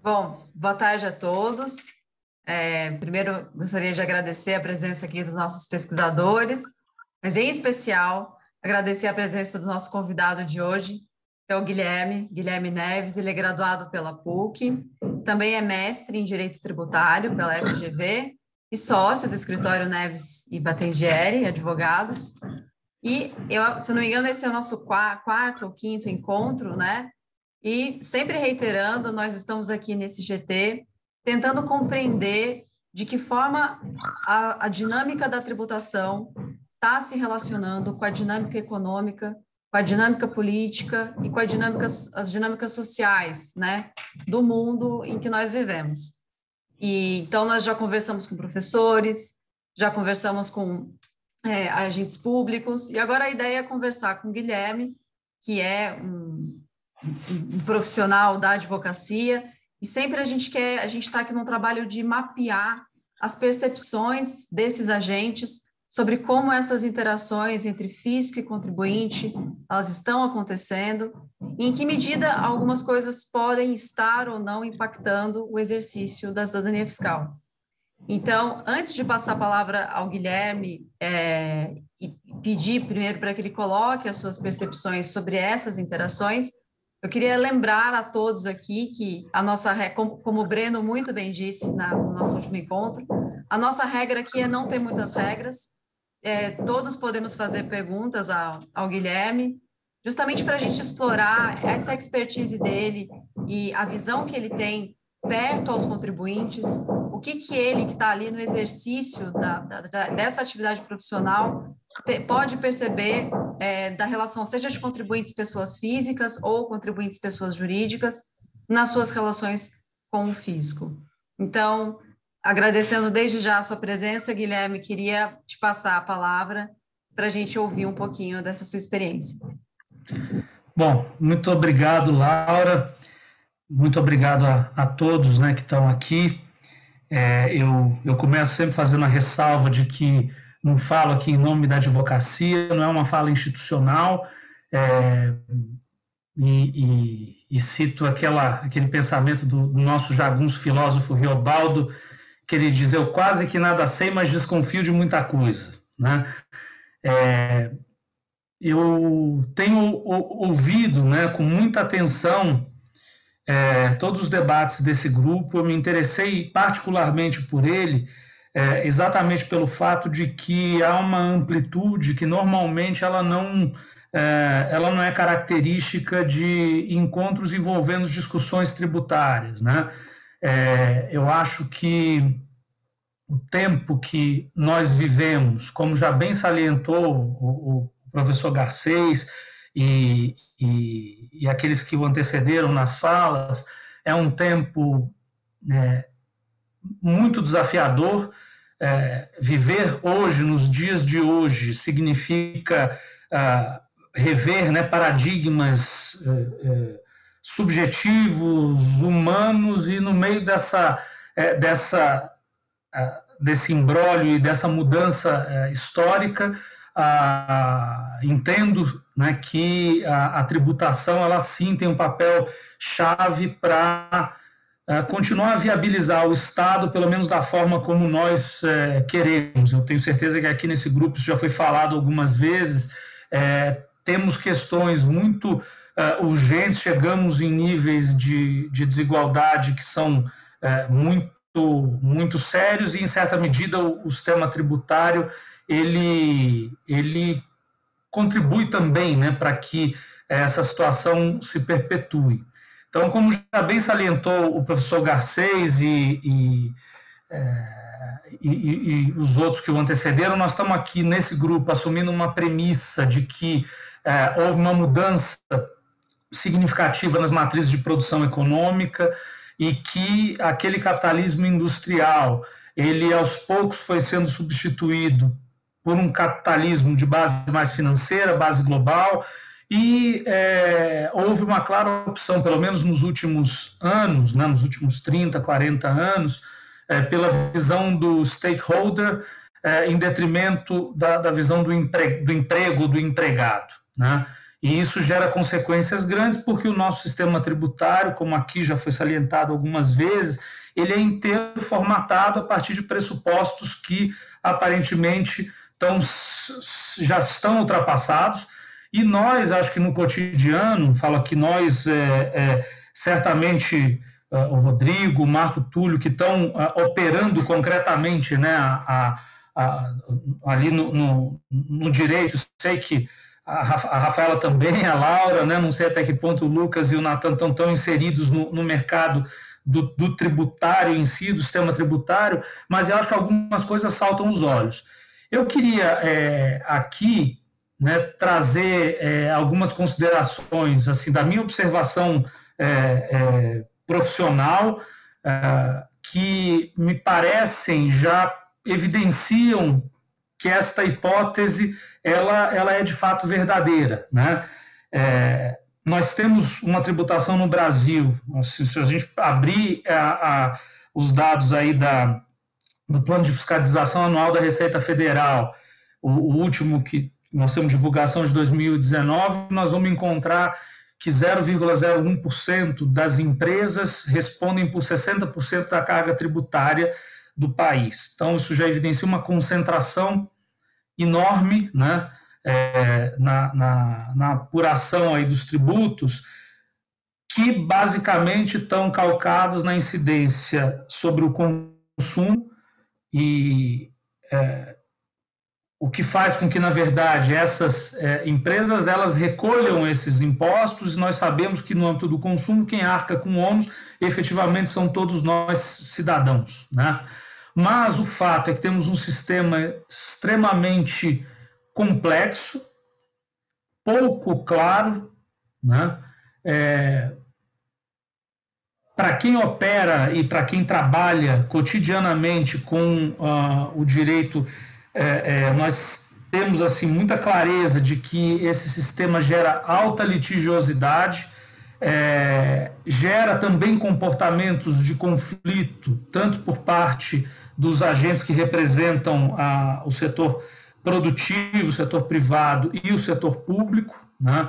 Bom, boa tarde a todos. Primeiro, gostaria de agradecer a presença aqui dos nossos pesquisadores, mas em especial agradecer a presença do nosso convidado de hoje, que é o Guilherme Neves. Ele é graduado pela PUC, também é mestre em Direito Tributário pela FGV e sócio do escritório Neves e Batengieri, advogados. E, se não me engano, esse é o nosso quarto ou quinto encontro, né? E sempre reiterando, nós estamos aqui nesse GT tentando compreender de que forma a dinâmica da tributação está se relacionando com a dinâmica econômica, com a dinâmica política e com as dinâmicas sociais, né, do mundo em que nós vivemos. E então nós já conversamos com professores, já conversamos com agentes públicos, e agora a ideia é conversar com o Guilherme, que é um profissional da advocacia, e sempre a gente está aqui num trabalho de mapear as percepções desses agentes sobre como essas interações entre fisco e contribuinte, elas estão acontecendo, e em que medida algumas coisas podem estar ou não impactando o exercício da cidadania fiscal. Então, antes de passar a palavra ao Guilherme e pedir primeiro para que ele coloque as suas percepções sobre essas interações, eu queria lembrar a todos aqui que a nossa regra, como o Breno muito bem disse no nosso último encontro, a nossa regra aqui é não ter muitas regras. Todos podemos fazer perguntas ao Guilherme, justamente para a gente explorar essa expertise dele e a visão que ele tem perto aos contribuintes, o que ele, que está ali no exercício dessa atividade profissional, pode perceber da relação, seja de contribuintes pessoas físicas ou contribuintes pessoas jurídicas, nas suas relações com o fisco. Então, agradecendo desde já a sua presença, Guilherme, queria te passar a palavra para a gente ouvir um pouquinho dessa sua experiência. Bom, muito obrigado, Laura. Muito obrigado a todos, né, que estão aqui. Eu começo sempre fazendo a ressalva de que não falo aqui em nome da advocacia, não é uma fala institucional, e cito aquele pensamento do nosso jagunço filósofo Riobaldo, que ele diz: eu quase que nada sei, mas desconfio de muita coisa, né? Eu tenho ouvido, né, com muita atenção todos os debates desse grupo. Eu me interessei particularmente por ele, exatamente pelo fato de que há uma amplitude que normalmente ela não é característica de encontros envolvendo discussões tributárias, né? Eu acho que o tempo que nós vivemos, como já bem salientou o professor Garcês e aqueles que o antecederam nas falas, é um tempo muito desafiador. Viver hoje, nos dias de hoje, significa rever, né, paradigmas subjetivos, humanos, e no meio desse imbróglio e dessa mudança histórica, entendo, né, que a tributação, ela sim tem um papel chave para continuar a viabilizar o Estado, pelo menos da forma como nós queremos. Eu tenho certeza que aqui nesse grupo isso já foi falado algumas vezes. Temos questões muito urgentes, chegamos em níveis de desigualdade que são muito sérios, e, em certa medida, o sistema tributário ele contribui também, né, para que essa situação se perpetue. Então, como já bem salientou o professor Garcês e os outros que o antecederam, nós estamos aqui nesse grupo assumindo uma premissa de que houve uma mudança significativa nas matrizes de produção econômica, e que aquele capitalismo industrial, ele aos poucos foi sendo substituído por um capitalismo de base mais financeira, base global, e houve uma clara opção, pelo menos nos últimos anos, né, nos últimos 30, 40 anos, pela visão do stakeholder, em detrimento da visão do emprego, do empregado, né? E isso gera consequências grandes, porque o nosso sistema tributário, como aqui já foi salientado algumas vezes, ele é inteiro formatado a partir de pressupostos que aparentemente já estão ultrapassados, e nós, acho que no cotidiano, falo aqui nós, certamente o Rodrigo, o Marco Túlio, que estão operando concretamente, né, ali no direito, sei que a Rafaela também, a Laura, né, não sei até que ponto o Lucas e o Natan estão tão inseridos no mercado do tributário em si, do sistema tributário, mas eu acho que algumas coisas saltam os olhos. Eu queria aqui, né, trazer algumas considerações assim da minha observação profissional, que me parecem já evidenciam que esta hipótese ela é de fato verdadeira, né? Nós temos uma tributação no Brasil, se a gente abrir os dados aí do Plano de Fiscalização Anual da Receita Federal, o último que nós temos divulgação de 2019, nós vamos encontrar que 0,01% das empresas respondem por 60% da carga tributária do país. Então, isso já evidencia uma concentração enorme, né, na apuração aí dos tributos, que basicamente estão calcados na incidência sobre o consumo e o que faz com que, na verdade, essas empresas elas recolham esses impostos, e nós sabemos que no âmbito do consumo quem arca com ônus efetivamente são todos nós cidadãos, né? Mas o fato é que temos um sistema extremamente complexo, pouco claro, né? Para quem opera e para quem trabalha cotidianamente com o direito, nós temos assim muita clareza de que esse sistema gera alta litigiosidade, gera também comportamentos de conflito, tanto por parte dos agentes que representam o setor produtivo, o setor privado e o setor público, né?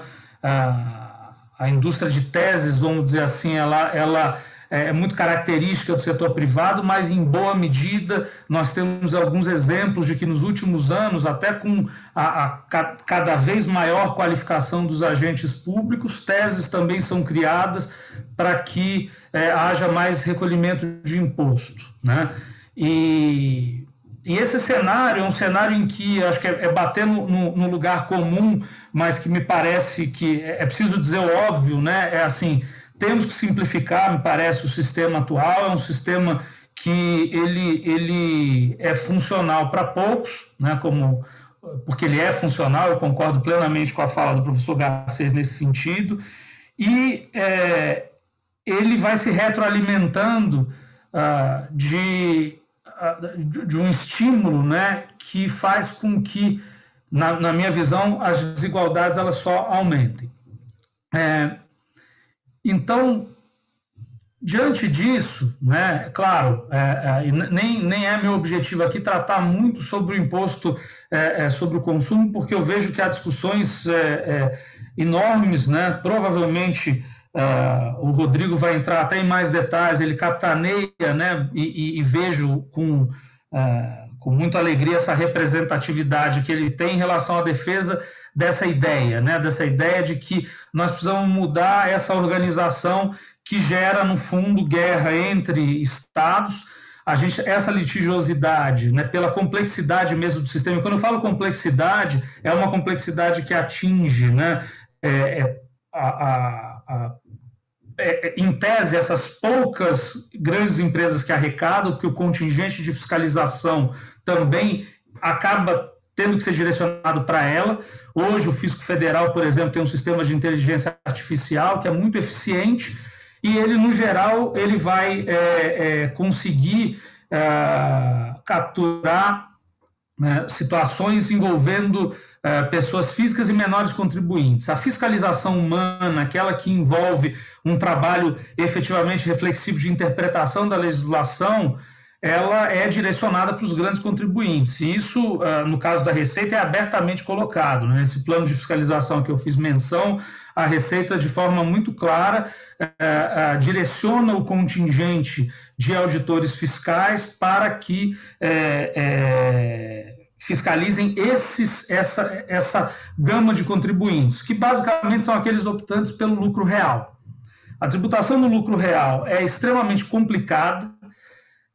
A indústria de teses, vamos dizer assim, ela é muito característica do setor privado, mas em boa medida nós temos alguns exemplos de que nos últimos anos, até com a cada vez maior qualificação dos agentes públicos, teses também são criadas para que haja mais recolhimento de imposto, né? E esse cenário é um cenário em que acho que é bater no lugar comum, mas que me parece que é preciso dizer o óbvio, né? É assim, temos que simplificar, me parece, o sistema atual. É um sistema que ele é funcional para poucos, né? Porque ele é funcional, eu concordo plenamente com a fala do professor Garcês nesse sentido, e ele vai se retroalimentando de um estímulo, né, que faz com que, na minha visão, as desigualdades elas só aumentem. Então, diante disso, né, claro, nem é meu objetivo aqui tratar muito sobre o imposto sobre o consumo, porque eu vejo que há discussões enormes, né, provavelmente o Rodrigo vai entrar até em mais detalhes, ele capitaneia, né, e vejo com muita alegria essa representatividade que ele tem em relação à defesa dessa ideia, né, dessa ideia de que nós precisamos mudar essa organização que gera, no fundo, guerra entre estados. Essa litigiosidade, né, pela complexidade mesmo do sistema, e quando eu falo complexidade, é uma complexidade que atinge, né, em tese, essas poucas grandes empresas que arrecadam, porque o contingente de fiscalização também acaba tendo que ser direcionado para ela. Hoje, o Fisco Federal, por exemplo, tem um sistema de inteligência artificial que é muito eficiente, e ele, no geral, ele vai conseguir capturar situações envolvendo pessoas físicas e menores contribuintes. A fiscalização humana, aquela que envolve um trabalho efetivamente reflexivo de interpretação da legislação, ela é direcionada para os grandes contribuintes. E isso, no caso da Receita, é abertamente colocado. Né? Nesse plano de fiscalização que eu fiz menção, a Receita, de forma muito clara, direciona o contingente de auditores fiscais para que fiscalizem essa gama de contribuintes, que basicamente são aqueles optantes pelo lucro real. A tributação no lucro real é extremamente complicada.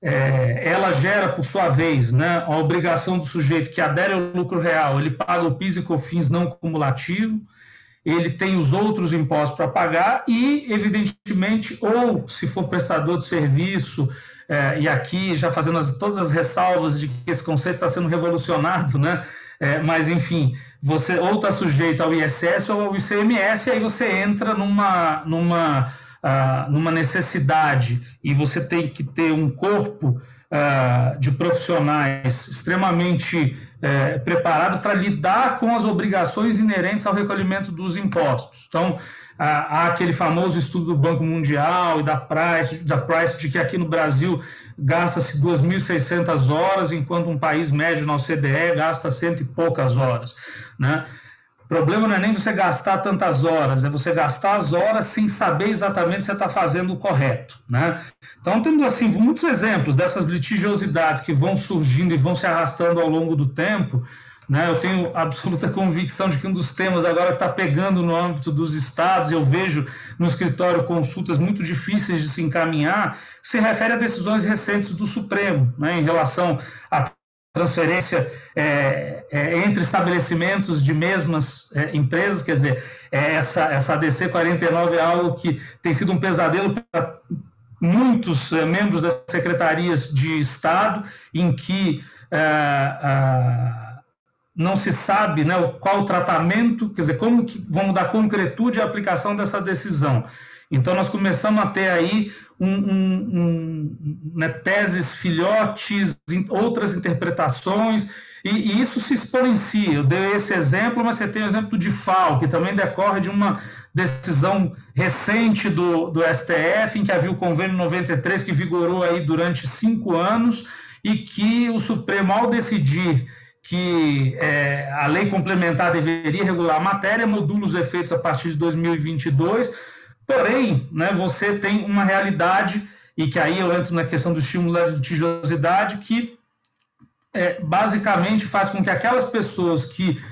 Ela gera, por sua vez, né, a obrigação do sujeito que adere ao lucro real, ele paga o PIS e COFINS não cumulativo, ele tem os outros impostos para pagar e, evidentemente, ou se for prestador de serviço, e aqui já fazendo todas as ressalvas de que esse conceito está sendo revolucionado, né? Mas, enfim, você ou está sujeito ao ISS ou ao ICMS, e aí você entra numa necessidade e você tem que ter um corpo de profissionais extremamente preparado para lidar com as obrigações inerentes ao recolhimento dos impostos. Então, há aquele famoso estudo do Banco Mundial e da Price, de que aqui no Brasil gasta-se 2.600 horas, enquanto um país médio na OCDE gasta 100 e poucas horas, né? O problema não é nem você gastar tantas horas, é você gastar as horas sem saber exatamente se você está fazendo o correto, né? Então, temos assim, muitos exemplos dessas litigiosidades que vão surgindo e vão se arrastando ao longo do tempo, né? Eu tenho absoluta convicção de que um dos temas agora que está pegando no âmbito dos estados, eu vejo no escritório consultas muito difíceis de se encaminhar, se refere a decisões recentes do Supremo, né, em relação à transferência entre estabelecimentos de mesmas empresas. Quer dizer, essa ADC 49 é algo que tem sido um pesadelo para muitos membros das secretarias de Estado, em que não se sabe, né, qual o tratamento, quer dizer, como que vamos dar concretude à aplicação dessa decisão. Então, nós começamos a ter aí né, teses filhotes, outras interpretações, e isso se exponencia. Eu dei esse exemplo, mas você tem o exemplo do DIFAL, que também decorre de uma decisão recente do STF, em que havia o convênio 93, que vigorou aí durante 5 anos, e que o Supremo, ao decidir que a lei complementar deveria regular a matéria, modula os efeitos a partir de 2022, porém, né, você tem uma realidade, e que aí eu entro na questão do estímulo da litigiosidade, que basicamente faz com que aquelas pessoas que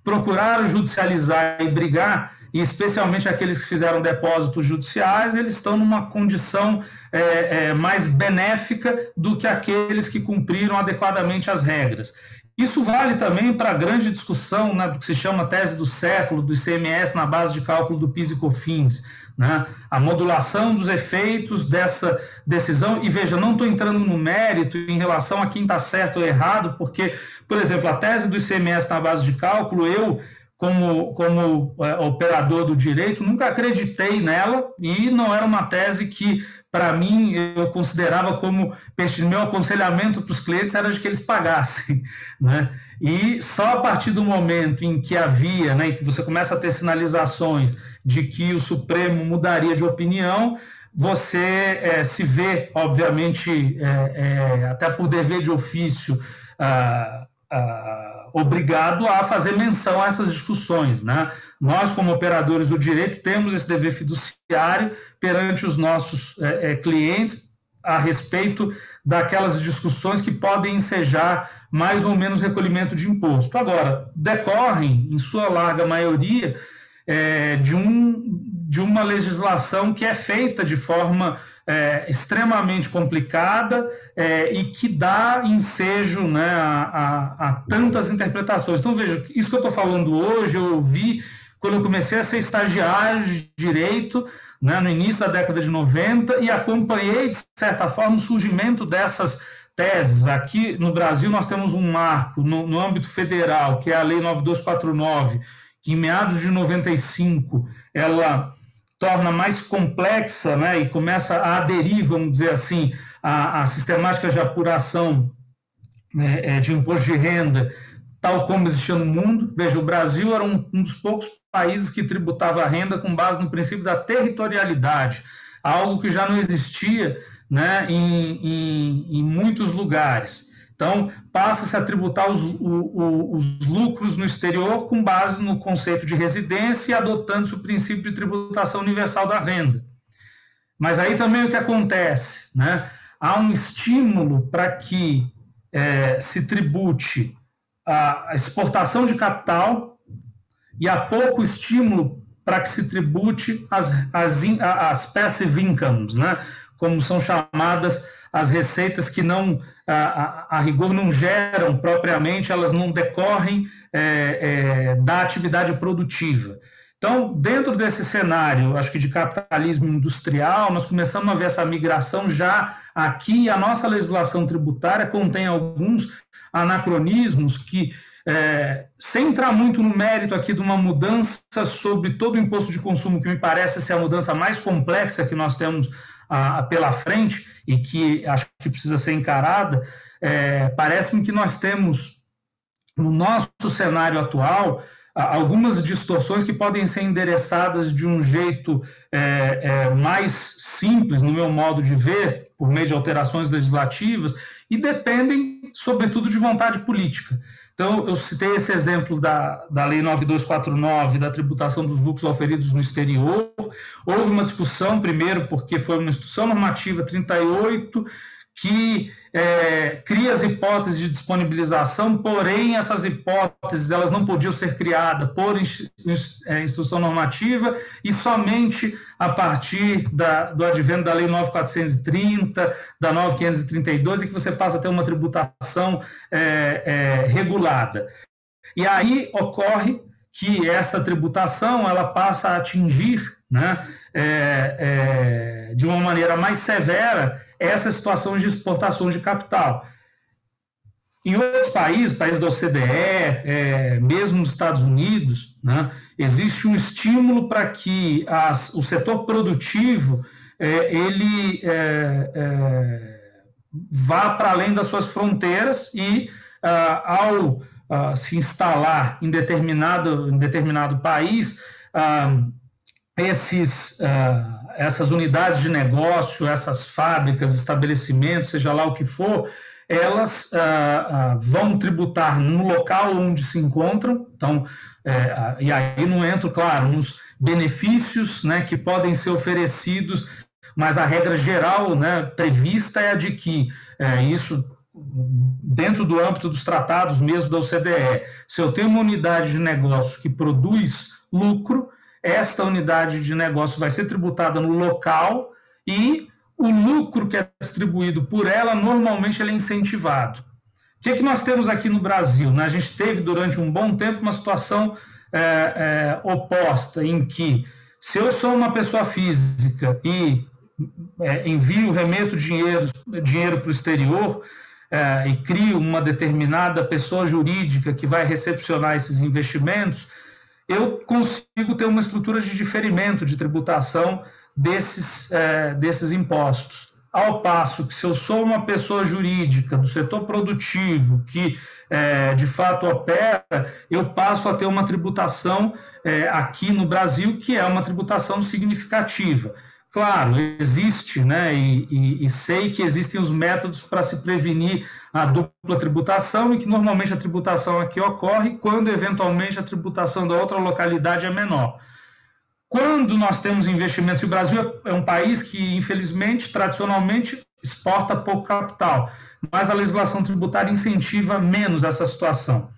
procuraram judicializar e brigar, e especialmente aqueles que fizeram depósitos judiciais, eles estão numa condição mais benéfica do que aqueles que cumpriram adequadamente as regras. Isso vale também para a grande discussão, né, do que se chama tese do século, do ICMS na base de cálculo do PIS e COFINS, né? A modulação dos efeitos dessa decisão. E veja, não estou entrando no mérito em relação a quem está certo ou errado, porque, por exemplo, a tese do ICMS na base de cálculo, eu, como operador do direito, nunca acreditei nela, e não era uma tese que, para mim, eu considerava como meu aconselhamento para os clientes era de que eles pagassem, né? E só a partir do momento em que havia, né, em que você começa a ter sinalizações de que o Supremo mudaria de opinião, você se vê, obviamente, até por dever de ofício, obrigado a fazer menção a essas discussões, né? Nós, como operadores do direito, temos esse dever fiduciário perante os nossos clientes a respeito daquelas discussões que podem ensejar mais ou menos recolhimento de imposto. Agora, decorrem, em sua larga maioria, de uma legislação que é feita de forma extremamente complicada e que dá ensejo, né, a tantas interpretações. Então, veja, isso que eu estou falando hoje, eu ouvi quando eu comecei a ser estagiário de direito, né, no início da década de 90, e acompanhei, de certa forma, o surgimento dessas teses. Aqui no Brasil nós temos um marco no âmbito federal, que é a Lei 9249, que em meados de 95 ela torna mais complexa, né, e começa a aderir, vamos dizer assim, a sistemáticas de apuração de imposto de renda, tal como existia no mundo. Veja, o Brasil era um dos poucos países que tributava a renda com base no princípio da territorialidade, algo que já não existia né, em muitos lugares. Então, passa-se a tributar os lucros no exterior com base no conceito de residência e adotando-se o princípio de tributação universal da renda. Mas aí também o que acontece, né? Há um estímulo para que se tribute a exportação de capital e há pouco estímulo para que se tribute as passive incomes, né? Como são chamadas as receitas que não, a rigor, não geram propriamente, elas não decorrem da atividade produtiva. Então, dentro desse cenário, acho que de capitalismo industrial, nós começamos a ver essa migração já aqui, e a nossa legislação tributária contém alguns anacronismos que, sem entrar muito no mérito aqui de uma mudança sobre todo o imposto de consumo, que me parece ser a mudança mais complexa que nós temos pela frente e que acho que precisa ser encarada, parece-me que nós temos, no nosso cenário atual, algumas distorções que podem ser endereçadas de um jeito mais simples, no meu modo de ver, por meio de alterações legislativas, e dependem, sobretudo, de vontade política. Então, eu citei esse exemplo da Lei 9249, da tributação dos lucros oferidos no exterior. Houve uma discussão, primeiro, porque foi uma Instrução Normativa 38, que cria as hipóteses de disponibilização, porém essas hipóteses elas não podiam ser criadas por instrução normativa e somente a partir do advento da Lei 9430, da 9532, e que você passa a ter uma tributação regulada. E aí ocorre que essa tributação ela passa a atingir, né, de uma maneira mais severa, essa situação de exportação de capital. Em outros países da OCDE, mesmo nos Estados Unidos, né, existe um estímulo para que o setor produtivo ele vá para além das suas fronteiras e, ao se instalar em determinado país, essas unidades de negócio, essas fábricas, estabelecimentos, seja lá o que for, elas vão tributar no local onde se encontram. Então, e aí não entro, claro, nos benefícios, né, que podem ser oferecidos, mas a regra geral, né, prevista é a de que isso, dentro do âmbito dos tratados mesmo da OCDE, se eu tenho uma unidade de negócio que produz lucro, esta unidade de negócio vai ser tributada no local e o lucro que é distribuído por ela, normalmente ele é incentivado. O que nós temos aqui no Brasil? A gente teve durante um bom tempo uma situação oposta, em que se eu sou uma pessoa física e remeto dinheiro para o exterior e crio uma determinada pessoa jurídica que vai recepcionar esses investimentos, eu consigo ter uma estrutura de diferimento de tributação desses impostos. Ao passo que, se eu sou uma pessoa jurídica do setor produtivo que, de fato, opera, eu passo a ter uma tributação aqui no Brasil que é uma tributação significativa. Claro, existe, né, e sei que existem os métodos para se prevenir a dupla tributação e que normalmente a tributação aqui ocorre quando, eventualmente, a tributação da outra localidade é menor. Quando nós temos investimentos, e o Brasil é um país que, infelizmente, tradicionalmente, exporta pouco capital, mas a legislação tributária incentiva menos essa situação.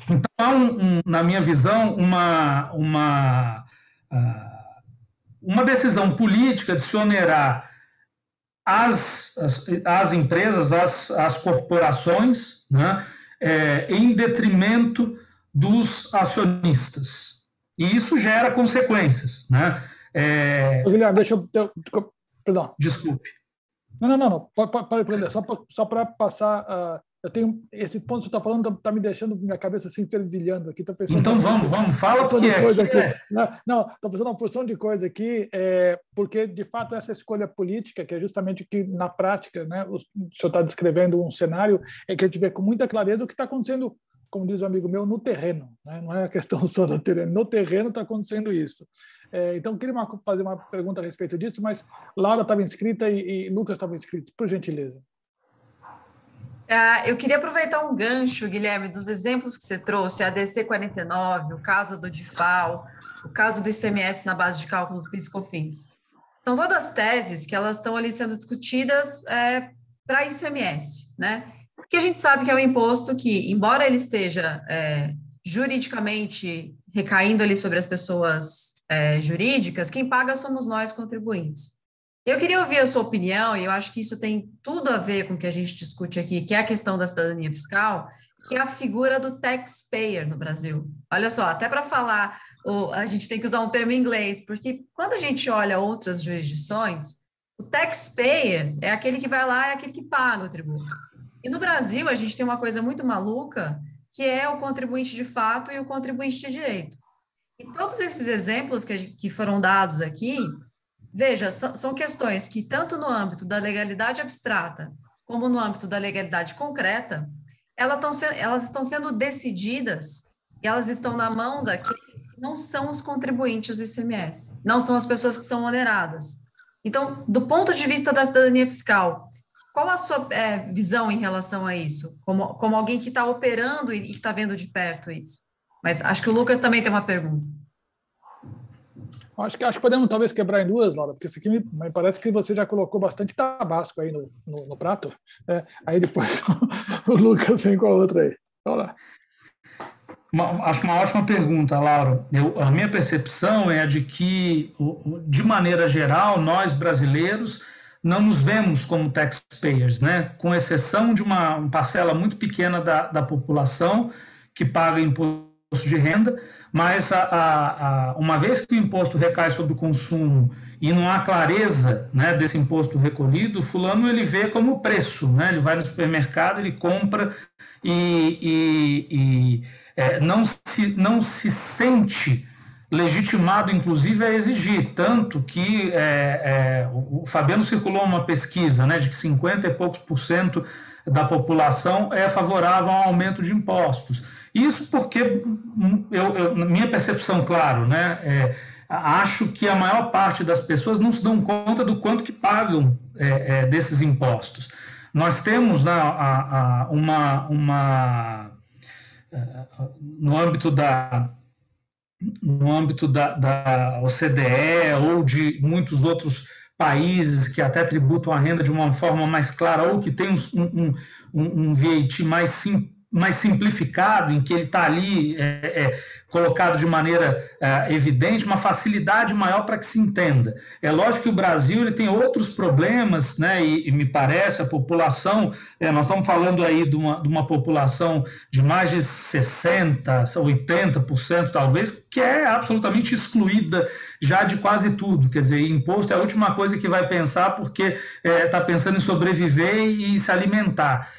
Então, na minha visão, uma decisão política de se onerar as empresas, as corporações, né, em detrimento dos acionistas. E isso gera consequências. Né? Guilherme, deixa eu... Perdão. Desculpe. Não. Pode, só para passar... eu tenho esse ponto que você está falando, está me deixando minha cabeça assim fervilhando aqui. Então vamos, fala porque Não, estou fazendo uma porção de coisa aqui, porque, de fato, essa escolha política, que é justamente o que, na prática, né, o senhor está descrevendo um cenário, é que a gente vê com muita clareza o que está acontecendo, como diz um amigo meu, no terreno. Né? Não é a questão só do terreno. No terreno está acontecendo isso. Então, eu queria fazer uma pergunta a respeito disso, mas Laura estava inscrita e Lucas estava inscrito, por gentileza. Eu queria aproveitar um gancho, Guilherme, dos exemplos que você trouxe, a DC 49, o caso do DIFAL, o caso do ICMS na base de cálculo do PIS/COFINS. São todas teses que elas estão ali sendo discutidas para ICMS, né? Que a gente sabe que é um imposto que, embora ele esteja juridicamente recaindo ali sobre as pessoas jurídicas, quem paga somos nós, contribuintes. Eu queria ouvir a sua opinião, e eu acho que isso tem tudo a ver com o que a gente discute aqui, que é a questão da cidadania fiscal, que é a figura do taxpayer no Brasil. Olha só, até para falar, a gente tem que usar um termo em inglês, porque quando a gente olha outras jurisdições, o taxpayer é aquele que vai lá, é aquele que paga o tributo. E no Brasil, a gente tem uma coisa muito maluca, que é o contribuinte de fato e o contribuinte de direito. E todos esses exemplos que foram dados aqui, veja, são questões que, tanto no âmbito da legalidade abstrata, como no âmbito da legalidade concreta, elas estão sendo decididas e elas estão na mão daqueles que não são os contribuintes do ICMS, não são as pessoas que são oneradas. Então, do ponto de vista da cidadania fiscal, qual a sua visão em relação a isso? Como alguém que está operando e está vendo de perto isso? Mas acho que o Lucas também tem uma pergunta. Acho que podemos talvez quebrar em duas, Laura, porque isso aqui me parece que você já colocou bastante tabasco aí no prato. Aí depois o Lucas vem com a outra aí. Vamos lá. Acho uma ótima pergunta, Laura. A minha percepção é a de que, de maneira geral, nós brasileiros não nos vemos como taxpayers, né? Com exceção de uma parcela muito pequena da população que paga imposto de renda, mas uma vez que o imposto recai sobre o consumo e não há clareza, né, desse imposto recolhido, fulano ele vê como preço, né? Ele vai no supermercado, ele compra e não se sente legitimado, inclusive, a exigir, tanto que o Fabiano circulou uma pesquisa, né, de que 50 e poucos % da população é favorável ao aumento de impostos. Isso porque, na minha percepção, claro, né, acho que a maior parte das pessoas não se dão conta do quanto que pagam desses impostos. Nós temos, né, no âmbito da OCDE ou de muitos outros países que até tributam a renda de uma forma mais clara ou que tem um VAT mais simplificado, em que ele está ali colocado de maneira evidente, uma facilidade maior para que se entenda. É lógico que o Brasil ele tem outros problemas, né, e me parece a população, nós estamos falando aí de uma população de mais de 60%, 80% talvez, que é absolutamente excluída já de quase tudo. Quer dizer, imposto é a última coisa que vai pensar porque está pensando em sobreviver e se alimentar.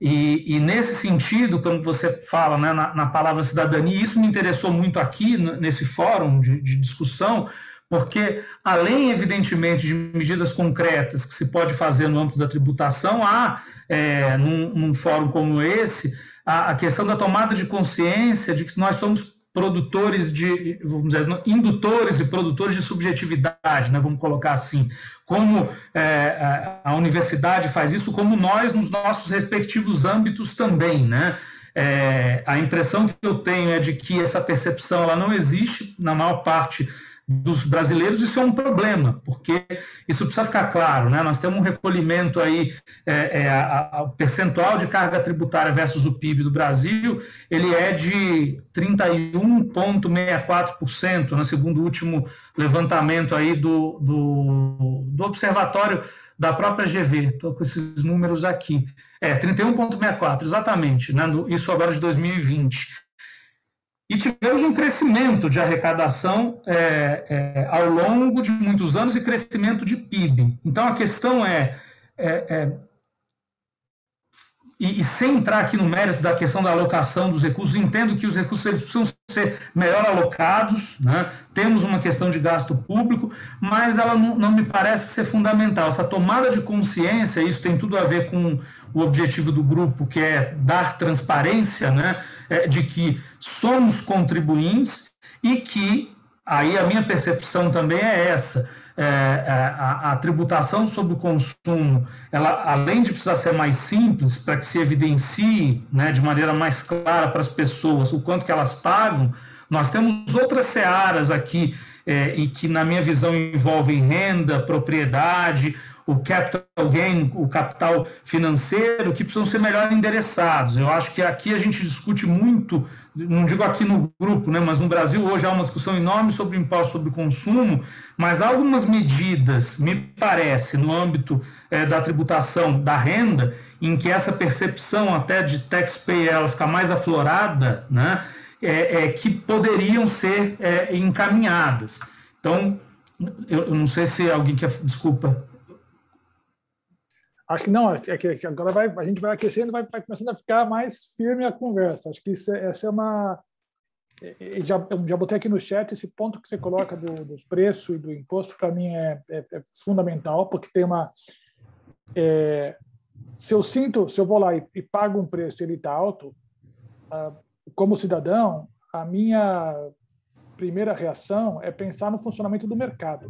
E nesse sentido, quando você fala, né, na palavra cidadania, isso me interessou muito aqui, nesse fórum de discussão, porque, além, evidentemente, de medidas concretas que se pode fazer no âmbito da tributação, há, num fórum como esse, a questão da tomada de consciência de que nós somos produtores vamos dizer, indutores e produtores de subjetividade, né, vamos colocar assim, como a universidade faz isso, como nós nos nossos respectivos âmbitos também, né? A impressão que eu tenho é de que essa percepção ela não existe na maior parte dos brasileiros. Isso é um problema, porque isso precisa ficar claro, né? Nós temos um recolhimento aí, o percentual de carga tributária versus o PIB do Brasil, ele é de 31,64%, né? Segundo o último levantamento aí do Observatório da própria GV, estou com esses números aqui, 31,64%, exatamente, né? Isso agora de 2020. E tivemos um crescimento de arrecadação ao longo de muitos anos e crescimento de PIB. Então, a questão e sem entrar aqui no mérito da questão da alocação dos recursos, entendo que os recursos eles precisam ser melhor alocados, né? Temos uma questão de gasto público, mas ela não me parece ser fundamental. Essa tomada de consciência, isso tem tudo a ver com o objetivo do grupo, que é dar transparência, né, de que somos contribuintes e que aí a minha percepção também é essa. A tributação sobre o consumo, ela, além de precisar ser mais simples, para que se evidencie, né, de maneira mais clara para as pessoas o quanto que elas pagam, nós temos outras searas aqui, e que, na minha visão, envolvem renda, propriedade, o capital gain, o capital financeiro, que precisam ser melhor endereçados. Eu acho que aqui a gente discute muito, não digo aqui no grupo, né, mas no Brasil hoje há uma discussão enorme sobre o imposto sobre consumo, mas há algumas medidas, me parece, no âmbito da tributação da renda, em que essa percepção até de taxpayer ela fica mais aflorada, né, que poderiam ser encaminhadas. Então, eu não sei se alguém quer... Desculpa. Acho que não, que agora a gente vai aquecendo, vai começando a ficar mais firme a conversa. Acho que essa é uma... Eu já botei aqui no chat esse ponto que você coloca dos preços e do imposto, para mim é fundamental, porque tem uma... se eu vou lá e pago um preço e ele está alto, como cidadão, a minha primeira reação é pensar no funcionamento do mercado,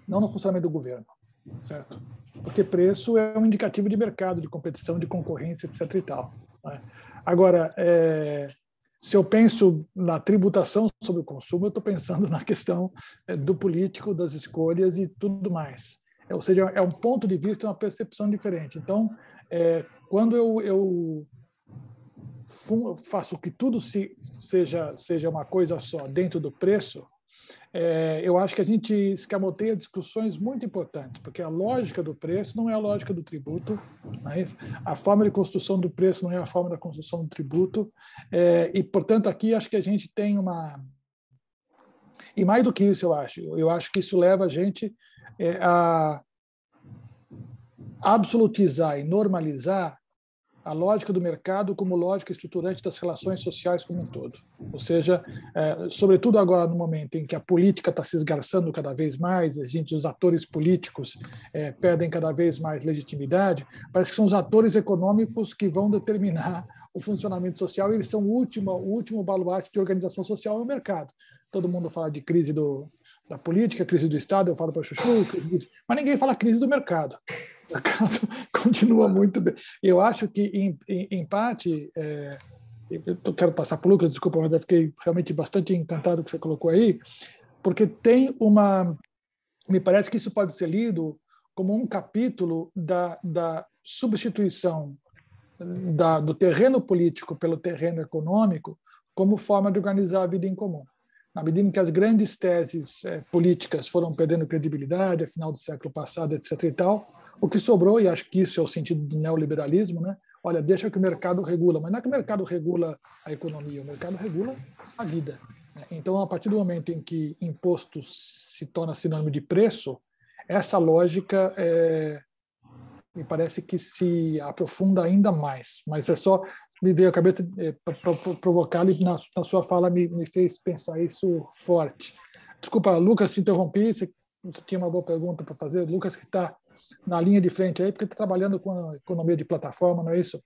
não no funcionamento do governo, certo? Porque preço é um indicativo de mercado, de competição, de concorrência, etc. e tal, né? Agora, se eu penso na tributação sobre o consumo, eu estou pensando na questão do político, das escolhas e tudo mais. Ou seja, é um ponto de vista, uma percepção diferente. Então, quando eu faço que tudo seja uma coisa só dentro do preço, eu acho que a gente escamoteia discussões muito importantes, porque a lógica do preço não é a lógica do tributo, não é isso? A forma de construção do preço não é a forma da construção do tributo, e, portanto, aqui acho que a gente tem uma... E mais do que isso, eu acho que isso leva a gente a absolutizar e normalizar a lógica do mercado como lógica estruturante das relações sociais como um todo. Ou seja, sobretudo agora no momento em que a política está se esgarçando cada vez mais, os atores políticos perdem cada vez mais legitimidade, parece que são os atores econômicos que vão determinar o funcionamento social, e eles são o último baluarte de organização social no mercado. Todo mundo fala de crise da política, crise do Estado, eu falo para Chuchu, mas ninguém fala crise do mercado. O mercado continua muito bem. Eu acho que, em parte, eu quero passar para o Lucas, desculpa, mas eu fiquei realmente bastante encantado com o que você colocou aí, porque tem me parece que isso pode ser lido como um capítulo da substituição do terreno político pelo terreno econômico como forma de organizar a vida em comum. Na medida em que as grandes teses políticas foram perdendo credibilidade, a final do século passado, etc. e tal, o que sobrou, e acho que isso é o sentido do neoliberalismo, né? Olha, deixa que o mercado regula, mas não é que o mercado regula a economia, o mercado regula a vida, né? Então, a partir do momento em que imposto se torna sinônimo de preço, essa lógica me parece que se aprofunda ainda mais, mas é só... me veio à cabeça para provocar, e na sua fala me fez pensar isso forte. Desculpa, Lucas, te interrompi, você tinha uma boa pergunta para fazer. Lucas, que está na linha de frente aí, porque está trabalhando com a economia de plataforma, não é isso?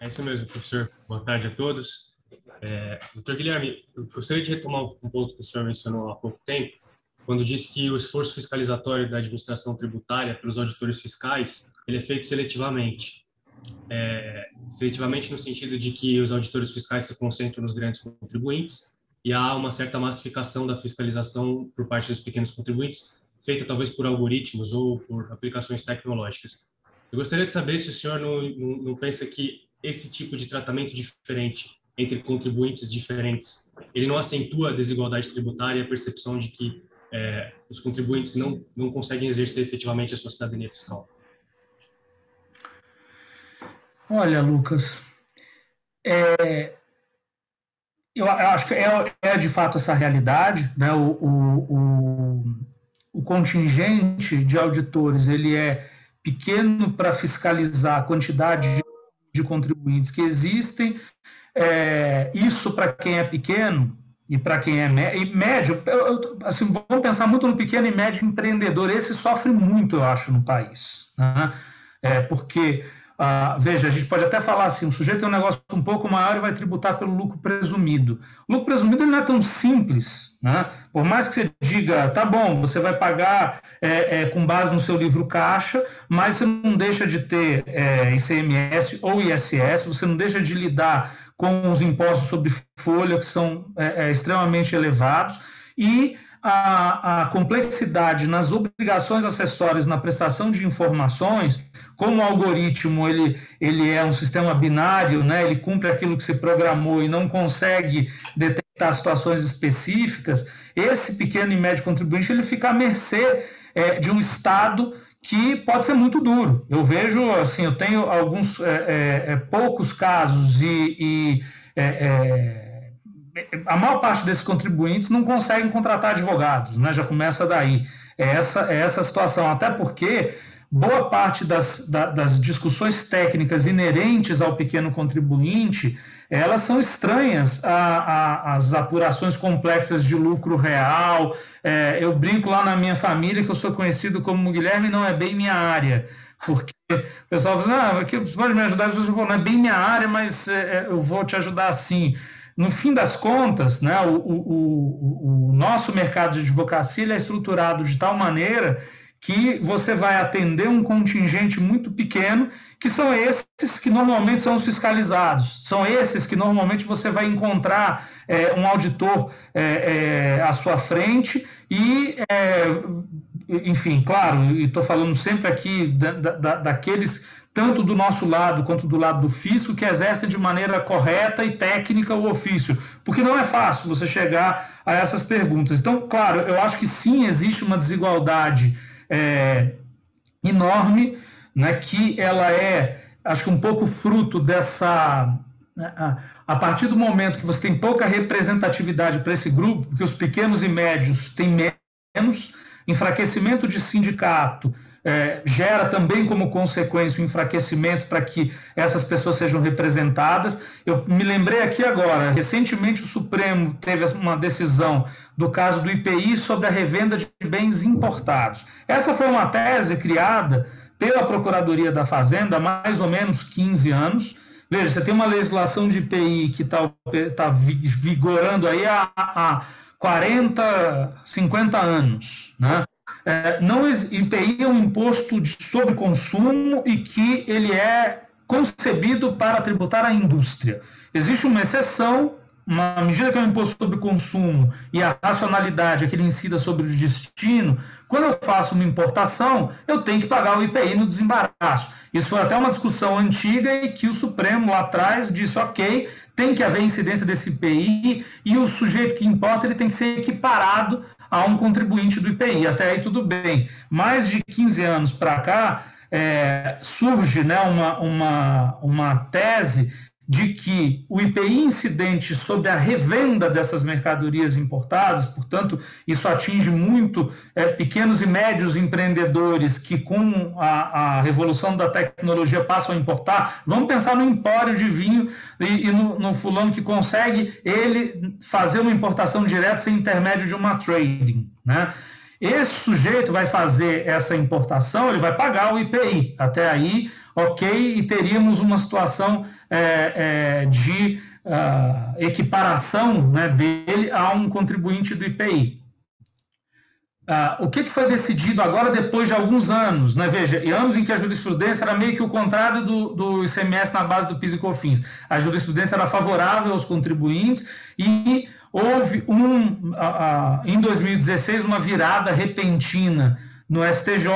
É isso mesmo, professor. Boa tarde a todos. Doutor Guilherme, eu gostaria de retomar um ponto que o senhor mencionou há pouco tempo, quando disse que o esforço fiscalizatório da administração tributária pelos auditores fiscais ele é feito seletivamente. Seletivamente no sentido de que os auditores fiscais se concentram nos grandes contribuintes e há uma certa massificação da fiscalização por parte dos pequenos contribuintes, feita talvez por algoritmos ou por aplicações tecnológicas. Eu gostaria de saber se o senhor não pensa que esse tipo de tratamento diferente entre contribuintes diferentes, ele não acentua a desigualdade tributária e a percepção de que os contribuintes não conseguem exercer efetivamente a sua cidadania fiscal. Olha, Lucas, eu acho que de fato essa realidade, né? O contingente de auditores ele é pequeno para fiscalizar a quantidade de contribuintes que existem. Isso para quem é pequeno e para quem é médio, assim, vamos pensar muito no pequeno e médio empreendedor. Esse sofre muito, eu acho, no país, né? Porque veja, a gente pode até falar assim, o sujeito tem um negócio um pouco maior e vai tributar pelo lucro presumido. O lucro presumido ele não é tão simples, né? Por mais que você diga, tá bom, você vai pagar com base no seu livro caixa, mas você não deixa de ter ICMS ou ISS, você não deixa de lidar com os impostos sobre folha, que são extremamente elevados, e a complexidade nas obrigações acessórias na prestação de informações, como o algoritmo ele é um sistema binário, né, ele cumpre aquilo que se programou e não consegue detectar situações específicas, esse pequeno e médio contribuinte ele fica à mercê de um Estado que pode ser muito duro. Eu vejo, assim, eu tenho alguns poucos casos e a maior parte desses contribuintes não conseguem contratar advogados, né? Já começa daí. Essa situação, até porque boa parte das discussões técnicas inerentes ao pequeno contribuinte, elas são estranhas às apurações complexas de lucro real. Eu brinco lá na minha família que eu sou conhecido como Guilherme, não é bem minha área, porque o pessoal fala, você pode me ajudar? Eu falo, não é bem minha área, mas eu vou te ajudar sim. No fim das contas, né, o nosso mercado de advocacia ele é estruturado de tal maneira que você vai atender um contingente muito pequeno, que são esses que normalmente são os fiscalizados, são esses que normalmente você vai encontrar um auditor à sua frente e, enfim, claro, e estou falando sempre aqui daqueles tanto do nosso lado quanto do lado do fisco, que exercem de maneira correta e técnica o ofício, porque não é fácil você chegar a essas perguntas. Então, claro, eu acho que sim, existe uma desigualdade enorme, né, que ela acho que um pouco fruto dessa... A partir do momento que você tem pouca representatividade para esse grupo, porque os pequenos e médios têm menos, enfraquecimento de sindicato, gera também como consequência o enfraquecimento para que essas pessoas sejam representadas. Eu me lembrei aqui agora, recentemente o Supremo teve uma decisão do caso do IPI sobre a revenda de bens importados. Essa foi uma tese criada pela Procuradoria da Fazenda há mais ou menos 15 anos. Veja, você tem uma legislação de IPI que está vigorando aí há 40, 50 anos, né? IPI é um imposto sobre consumo e que ele é concebido para tributar a indústria. Existe uma exceção, uma medida que é um imposto sobre consumo e a racionalidade é que ele incida sobre o destino. Quando eu faço uma importação, eu tenho que pagar o IPI no desembaraço. Isso foi até uma discussão antiga e que o Supremo lá atrás disse, ok, tem que haver incidência desse IPI e o sujeito que importa ele tem que ser equiparado a um contribuinte do IPI. Até aí tudo bem. Mais de 15 anos para cá, surge, né, uma tese de que o IPI incidente sobre a revenda dessas mercadorias importadas, portanto, isso atinge muito pequenos e médios empreendedores que, com a revolução da tecnologia, passam a importar. Vamos pensar no empório de vinho e no fulano que consegue ele fazer uma importação direta sem intermédio de uma trading, né? Esse sujeito vai fazer essa importação, ele vai pagar o IPI. Até aí, ok, e teríamos uma situação de equiparação, né, dele a um contribuinte do IPI. O que foi decidido agora depois de alguns anos, né? Veja, anos em que a jurisprudência era meio que o contrário do ICMS na base do PIS e COFINS. A jurisprudência era favorável aos contribuintes e houve em 2016 uma virada repentina no STJ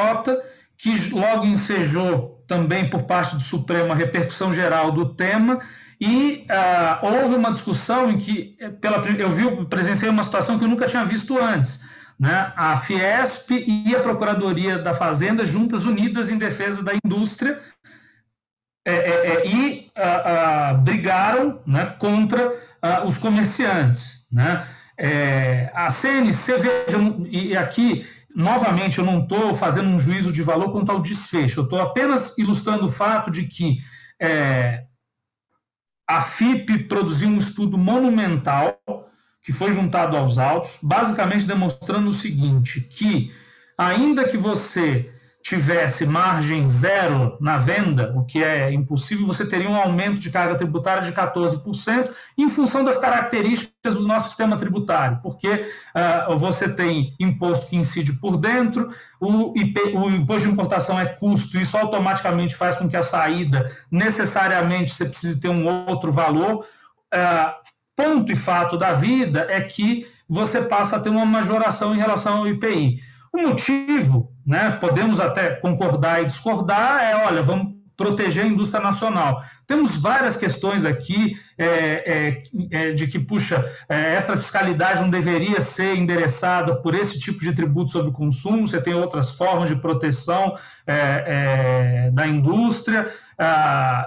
que logo ensejou também por parte do Supremo a repercussão geral do tema e houve uma discussão em que eu presenciei uma situação que eu nunca tinha visto antes, né? A Fiesp e a Procuradoria da Fazenda juntas unidas em defesa da indústria brigaram, né, contra os comerciantes, né? A CNC, veja, e aqui novamente eu não estou fazendo um juízo de valor quanto ao desfecho, eu estou apenas ilustrando o fato de que a FIP produziu um estudo monumental que foi juntado aos autos, basicamente demonstrando o seguinte, que ainda que você tivesse margem zero na venda, o que é impossível, você teria um aumento de carga tributária de 14% em função das características do nosso sistema tributário, porque você tem imposto que incide por dentro, o imposto de importação é custo, isso automaticamente faz com que a saída, necessariamente, você precise ter um outro valor. Ponto e fato da vida é que você passa a ter uma majoração em relação ao IPI. O motivo, né, podemos até concordar e discordar, olha, vamos proteger a indústria nacional. Temos várias questões aqui de que, essa fiscalidade não deveria ser endereçada por esse tipo de tributo sobre consumo, você tem outras formas de proteção da indústria,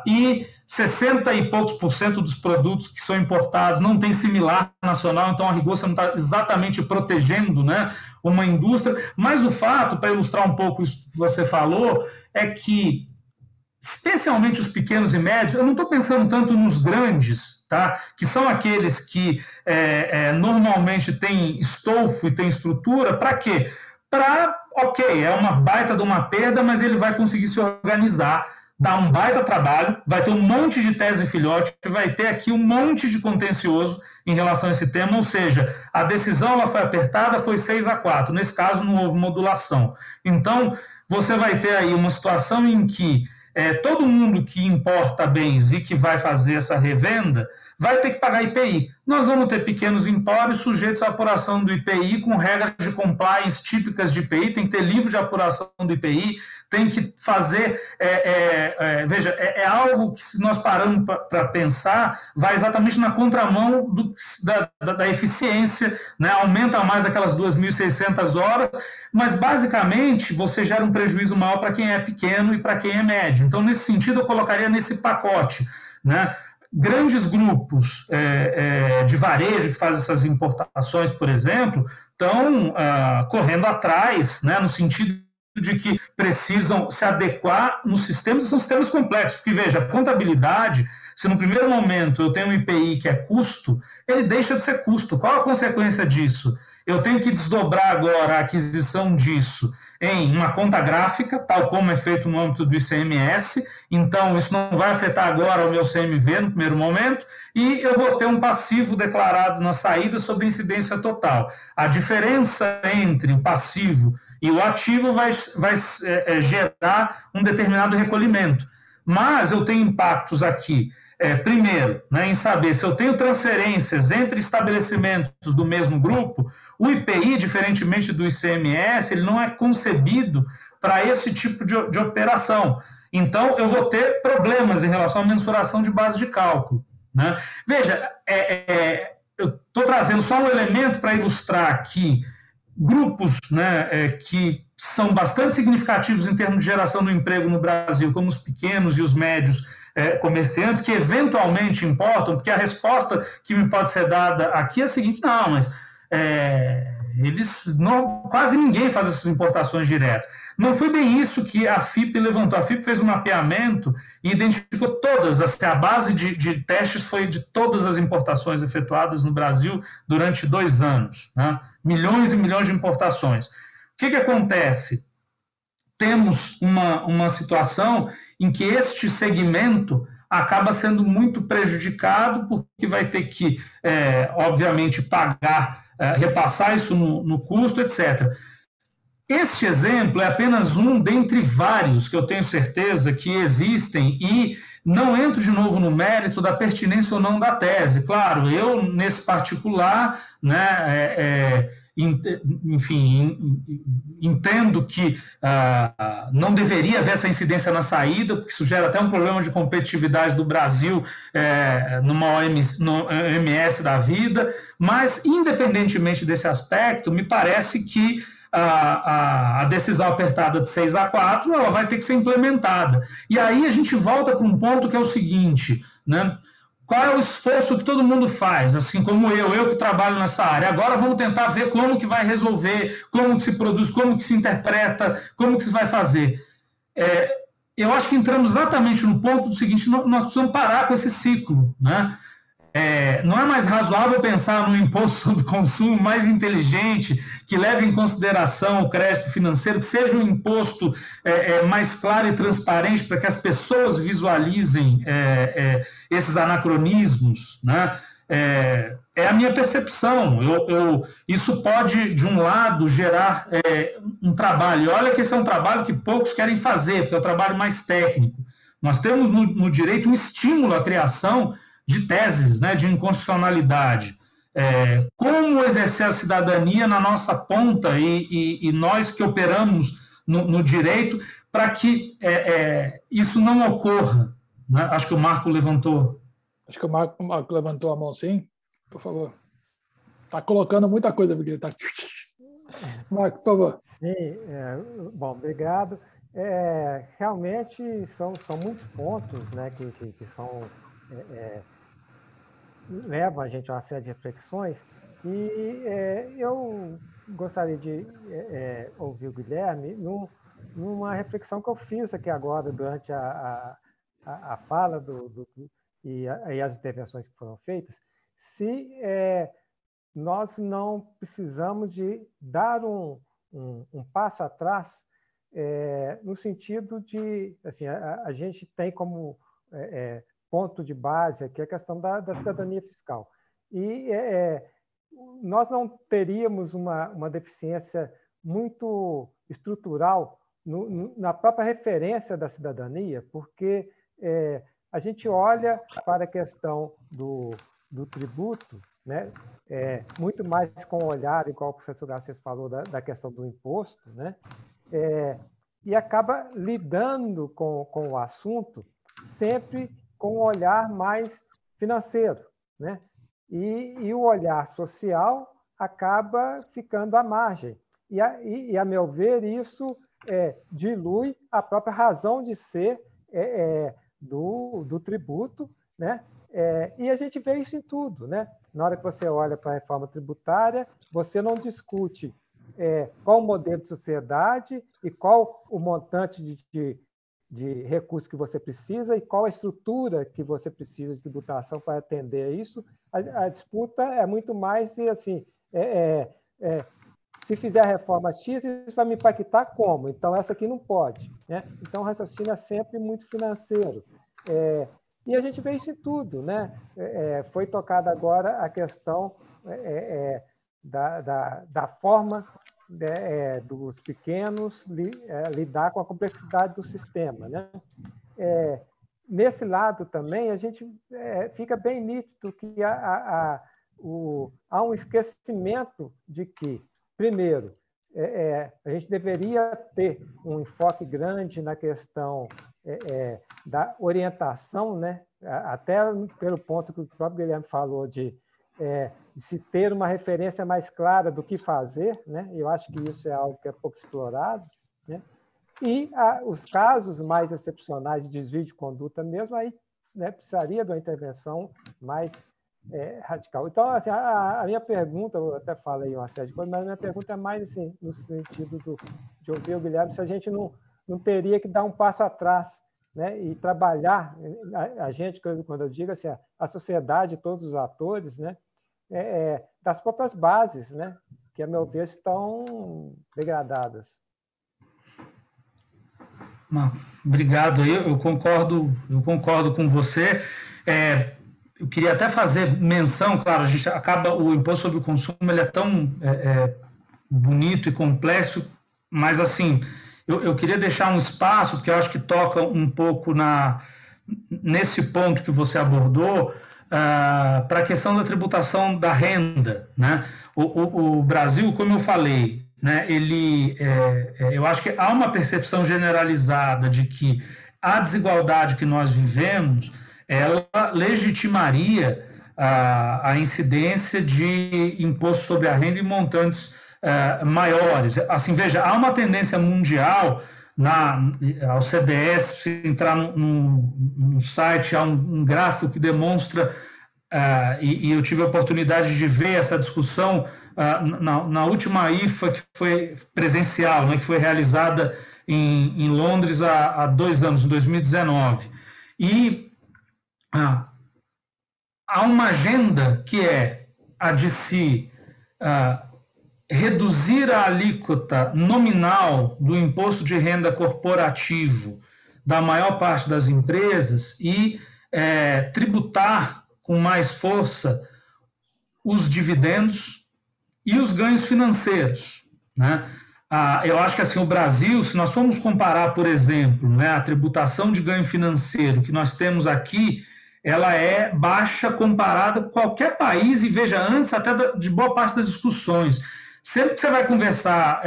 e 60 e poucos % dos produtos que são importados não tem similar nacional, então a rigor você não está exatamente protegendo, né, uma indústria, mas o fato, para ilustrar um pouco isso que você falou, é que especialmente os pequenos e médios, eu não estou pensando tanto nos grandes, tá? Que são aqueles que normalmente têm estofo e têm estrutura, para quê? É uma baita de uma perda, mas ele vai conseguir se organizar, dá um baita trabalho, vai ter um monte de tese e filhote, vai ter aqui um monte de contencioso em relação a esse tema, ou seja, a decisão ela foi apertada, foi 6-4, nesse caso não houve modulação. Então, você vai ter aí uma situação em que todo mundo que importa bens e que vai fazer essa revenda vai ter que pagar IPI. Nós vamos ter pequenos empórios sujeitos à apuração do IPI com regras de compliance típicas de IPI, tem que ter livro de apuração do IPI, tem que fazer... veja, é algo que, se nós pararmos para pensar, vai exatamente na contramão da eficiência, né? Aumenta mais aquelas 2.600 horas, mas, basicamente, você gera um prejuízo maior para quem é pequeno e para quem é médio. Então, nesse sentido, eu colocaria nesse pacote, né? Grandes grupos de varejo que fazem essas importações, por exemplo, estão correndo atrás, né, no sentido de que precisam se adequar nos sistemas, são sistemas complexos, porque, veja, a contabilidade, se no primeiro momento eu tenho um IPI que é custo, ele deixa de ser custo. Qual a consequência disso? Eu tenho que desdobrar agora a aquisição disso em uma conta gráfica, tal como é feito no âmbito do ICMS, então isso não vai afetar agora o meu CMV no primeiro momento, e eu vou ter um passivo declarado na saída sobre incidência total. A diferença entre o passivo e o ativo vai gerar um determinado recolhimento. Mas eu tenho impactos aqui, primeiro, né, em saber se eu tenho transferências entre estabelecimentos do mesmo grupo. O IPI, diferentemente do ICMS, ele não é concebido para esse tipo de operação. Então, eu vou ter problemas em relação à mensuração de base de cálculo, né? Veja, eu estou trazendo só um elemento para ilustrar aqui grupos, né, que são bastante significativos em termos de geração do emprego no Brasil, como os pequenos e os médios comerciantes, que eventualmente importam, porque a resposta que me pode ser dada aqui é a seguinte: não, mas quase ninguém faz essas importações direto. Não foi bem isso que a FIP levantou. A FIP fez um mapeamento e identificou todas, a base de testes foi de todas as importações efetuadas no Brasil durante 2 anos, né? Milhões e milhões de importações. O que acontece? Temos uma situação em que este segmento acaba sendo muito prejudicado, porque vai ter que, obviamente, pagar, repassar isso no custo, etc. Este exemplo é apenas um dentre vários que eu tenho certeza que existem, e não entro de novo no mérito da pertinência ou não da tese. Claro, eu, nesse particular, né, enfim, entendo que não deveria haver essa incidência na saída, porque isso gera até um problema de competitividade do Brasil numa OMS da vida, mas, independentemente desse aspecto, me parece que a decisão apertada de 6-4, ela vai ter que ser implementada. E aí a gente volta para um ponto que é o seguinte, né? Qual é o esforço que todo mundo faz, assim como eu que trabalho nessa área? Agora vamos tentar ver como que vai resolver, como que se produz, como que se interpreta, como que se vai fazer. Eu acho que entramos exatamente no ponto do seguinte: nós precisamos parar com esse ciclo, né? Não é mais razoável pensar no imposto sobre consumo mais inteligente, que leve em consideração o crédito financeiro, que seja um imposto mais claro e transparente para que as pessoas visualizem esses anacronismos, né? É a minha percepção. Isso pode, de um lado, gerar um trabalho. E olha que esse é um trabalho que poucos querem fazer, porque é um trabalho mais técnico. Nós temos no direito um estímulo à criação de teses, né, de inconstitucionalidade. Como exercer a cidadania na nossa ponta e nós que operamos no direito para que isso não ocorra, né? Acho que o Marco levantou. Acho que o Marco levantou a mão, sim. Por favor. Está colocando muita coisa, porque tá... Marco, por favor. Sim, bom, obrigado. Realmente são muitos pontos, né, que são, levam a gente a uma série de reflexões, e eu gostaria de ouvir o Guilherme numa reflexão que eu fiz aqui agora durante a fala e as intervenções que foram feitas, se nós não precisamos de dar um passo atrás, no sentido de, assim, a gente tem como ponto de base aqui a questão da cidadania fiscal. E nós não teríamos uma deficiência muito estrutural na própria referência da cidadania, porque a gente olha para a questão do tributo, né, muito mais com o olhar, igual o professor Garcês falou, da questão do imposto, né, e acaba lidando com o assunto sempre com um olhar mais financeiro, né? E o olhar social acaba ficando à margem. E a meu ver, isso dilui a própria razão de ser do tributo, né? E a gente vê isso em tudo, né? Na hora que você olha para a reforma tributária, você não discute qual o modelo de sociedade e qual o montante de recursos que você precisa e qual a estrutura que você precisa de tributação para atender a isso. A disputa é muito mais assim, se fizer a reforma X, isso vai me impactar como? Então, essa aqui não pode, né? Então, o raciocínio é sempre muito financeiro. E a gente vê isso em tudo, né? Foi tocada agora a questão da forma dos pequenos lidar com a complexidade do sistema, né? Nesse lado também, a gente fica bem nítido que há um esquecimento de que, primeiro, a gente deveria ter um enfoque grande na questão da orientação, né? Até pelo ponto que o próprio Guilherme falou de se ter uma referência mais clara do que fazer, né? Eu acho que isso é algo que é pouco explorado, né? E os casos mais excepcionais de desvio de conduta mesmo, aí, né, precisaria de uma intervenção mais radical. Então, assim, a minha pergunta, eu até falei uma série de coisas, mas a minha pergunta é mais assim, no sentido de ouvir o Guilherme, se a gente não teria que dar um passo atrás, né, e trabalhar, a gente, quando eu digo assim, a sociedade, todos os atores, né, das próprias bases, né, que, a meu ver, estão degradadas. Obrigado. Eu concordo com você. Eu queria até fazer menção, claro, o imposto sobre o consumo, ele é tão bonito e complexo, mas assim, eu queria deixar um espaço, porque eu acho que toca um pouco nesse ponto que você abordou, para a questão da tributação da renda, né? O Brasil, como eu falei, né, eu acho que há uma percepção generalizada de que a desigualdade que nós vivemos, ela legitimaria a incidência de imposto sobre a renda em montantes maiores. Assim, veja, há uma tendência mundial ao CDS, se entrar no site, há um gráfico que demonstra, e eu tive a oportunidade de ver essa discussão na última IFA, que foi presencial, né, que foi realizada em Londres há 2 anos, em 2019. E há uma agenda que é a de se reduzir a alíquota nominal do imposto de renda corporativo da maior parte das empresas e tributar com mais força os dividendos e os ganhos financeiros, né? Eu acho que assim, o Brasil, se nós formos comparar, por exemplo, né, a tributação de ganho financeiro que nós temos aqui, ela é baixa comparada com qualquer país, e veja, antes até de boa parte das discussões. Sempre que você vai conversar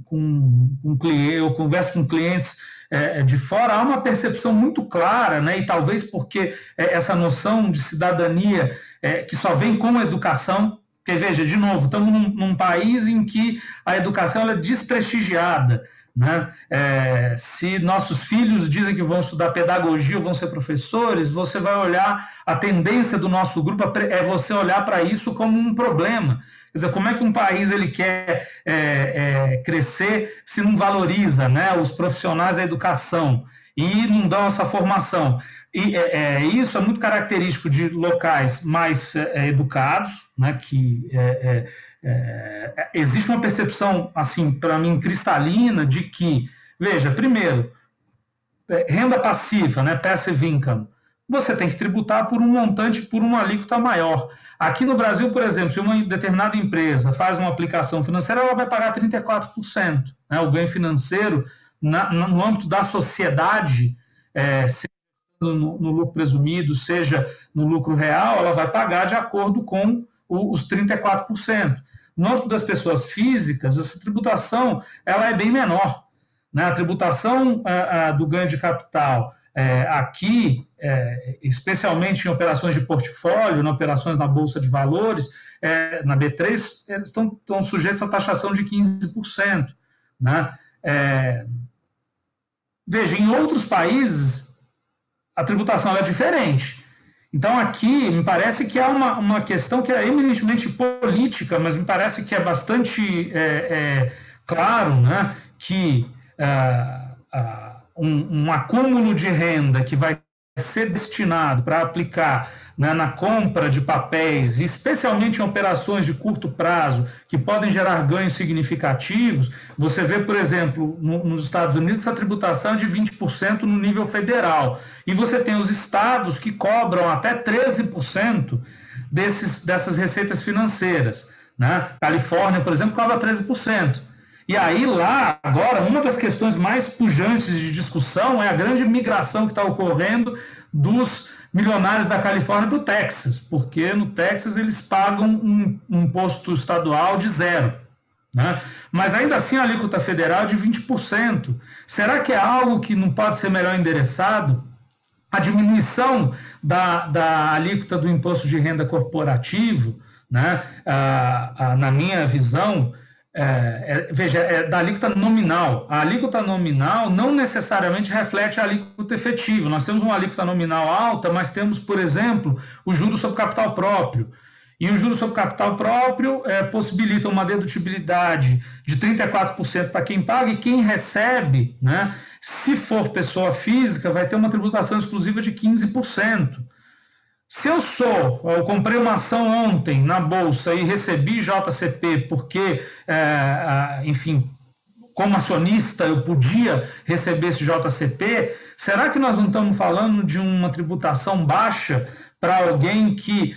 com cliente, ou conversa com clientes de fora, há uma percepção muito clara, né, e talvez porque essa noção de cidadania que só vem com a educação. Porque, veja, de novo, estamos num país em que a educação ela é desprestigiada, né? Se nossos filhos dizem que vão estudar pedagogia ou vão ser professores, você vai olhar, a tendência do nosso grupo é você olhar para isso como um problema. Quer dizer, como é que um país ele quer crescer se não valoriza, né, os profissionais da educação e não dão essa formação? E isso é muito característico de locais mais educados, né, que existe uma percepção, assim, para mim, cristalina, de que, veja, primeiro, renda passiva, né, passive income, você tem que tributar por um montante, por uma alíquota maior. Aqui no Brasil, por exemplo, se uma determinada empresa faz uma aplicação financeira, ela vai pagar 34%. Né, o ganho financeiro, no âmbito da sociedade, no lucro presumido, seja no lucro real, ela vai pagar de acordo com os 34%. No âmbito das pessoas físicas, essa tributação ela é bem menor, né? A tributação do ganho de capital aqui, especialmente em operações de portfólio, em operações na Bolsa de Valores, na B3, estão sujeitos à taxação de 15%. Né? Veja, em outros países, a tributação é diferente. Então, aqui, me parece que há uma questão que é eminentemente política, mas me parece que é bastante claro, né, que um acúmulo de renda que vai ser destinado para aplicar, né, na compra de papéis, especialmente em operações de curto prazo, que podem gerar ganhos significativos. Você vê, por exemplo, nos Estados Unidos, essa tributação é de 20% no nível federal. E você tem os estados que cobram até 13% dessas receitas financeiras. Né? Califórnia, por exemplo, cobra 13%. E aí lá, agora, uma das questões mais pujantes de discussão é a grande migração que está ocorrendo dos milionários da Califórnia para o Texas, porque no Texas eles pagam um imposto estadual de 0%. Né? Mas ainda assim a alíquota federal é de 20%. Será que é algo que não pode ser melhor endereçado? A diminuição da alíquota do imposto de renda corporativo, né? Na minha visão, veja, da alíquota nominal. A alíquota nominal não necessariamente reflete a alíquota efetiva. Nós temos uma alíquota nominal alta, mas temos, por exemplo, o juros sobre capital próprio. E o juros sobre capital próprio possibilita uma dedutibilidade de 34% para quem paga, e quem recebe, né, se for pessoa física, vai ter uma tributação exclusiva de 15%. Se eu comprei uma ação ontem na Bolsa e recebi JCP porque, enfim, como acionista eu podia receber esse JCP, será que nós não estamos falando de uma tributação baixa para alguém que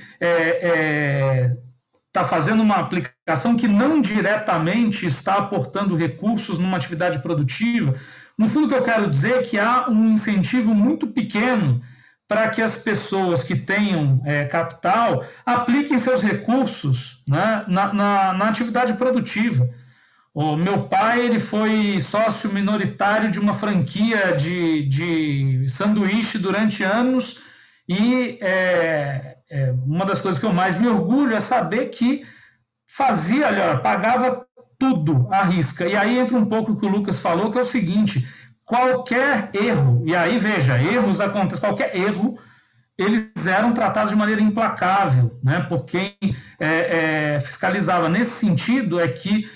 está fazendo uma aplicação que não diretamente está aportando recursos numa atividade produtiva? No fundo, o que eu quero dizer é que há um incentivo muito pequeno para que as pessoas que tenham capital apliquem seus recursos, né, na atividade produtiva. O meu pai ele foi sócio minoritário de uma franquia de sanduíche durante anos, e uma das coisas que eu mais me orgulho é saber que pagava tudo à risca. E aí entra um pouco o que o Lucas falou, que é o seguinte: qualquer erro, e aí veja, erros acontecem, qualquer erro, eles eram tratados de maneira implacável, né, por quem fiscalizava. Nesse sentido é que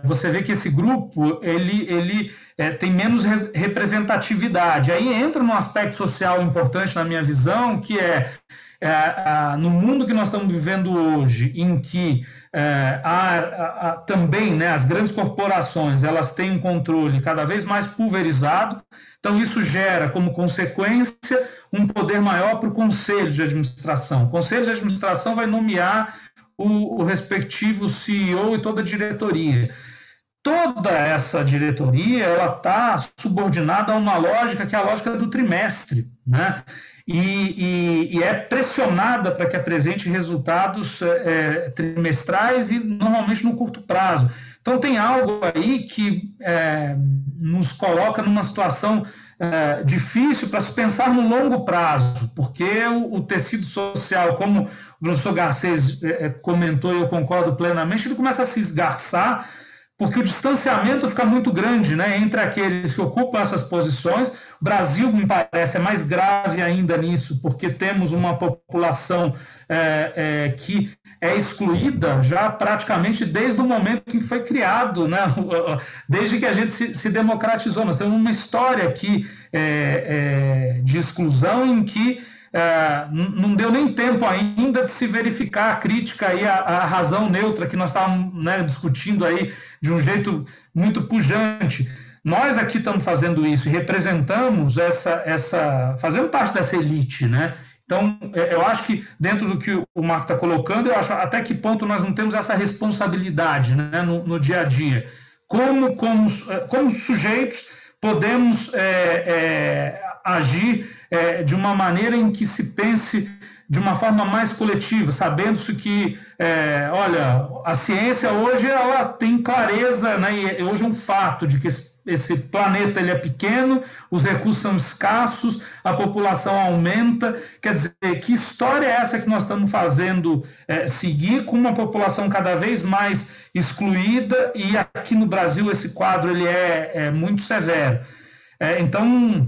você vê que esse grupo ele tem menos representatividade. Aí entra num aspecto social importante na minha visão, que no mundo que nós estamos vivendo hoje, em que também, né, as grandes corporações, elas têm um controle cada vez mais pulverizado, então isso gera como consequência um poder maior para o conselho de administração. O conselho de administração vai nomear o respectivo CEO e toda a diretoria. Toda essa diretoria ela está subordinada a uma lógica que é a lógica do trimestre, né? E é pressionada para que apresente resultados trimestrais e normalmente no curto prazo. Então tem algo aí que nos coloca numa situação difícil para se pensar no longo prazo, porque o tecido social, como o professor Garcês comentou e eu concordo plenamente, ele começa a se esgarçar, porque o distanciamento fica muito grande, né, entre aqueles que ocupam essas posições. O Brasil, me parece, é mais grave ainda nisso, porque temos uma população que é excluída já praticamente desde o momento em que foi criado, né, desde que a gente se democratizou. Nós temos uma história aqui de exclusão em que não deu nem tempo ainda de se verificar a crítica aí à razão neutra que nós estávamos, né, discutindo aí de um jeito muito pujante. Nós aqui estamos fazendo isso e representamos fazendo parte dessa elite, né? Então, eu acho que dentro do que o Marco está colocando, eu acho até que ponto nós não temos essa responsabilidade, né, no dia a dia. Como sujeitos podemos agir de uma maneira em que se pense de uma forma mais coletiva, sabendo-se que, olha, a ciência hoje ela tem clareza, né, e hoje é um fato de que esse planeta ele é pequeno, os recursos são escassos, a população aumenta. Quer dizer, que história é essa que nós estamos fazendo seguir com uma população cada vez mais excluída, e aqui no Brasil esse quadro ele é muito severo. Então,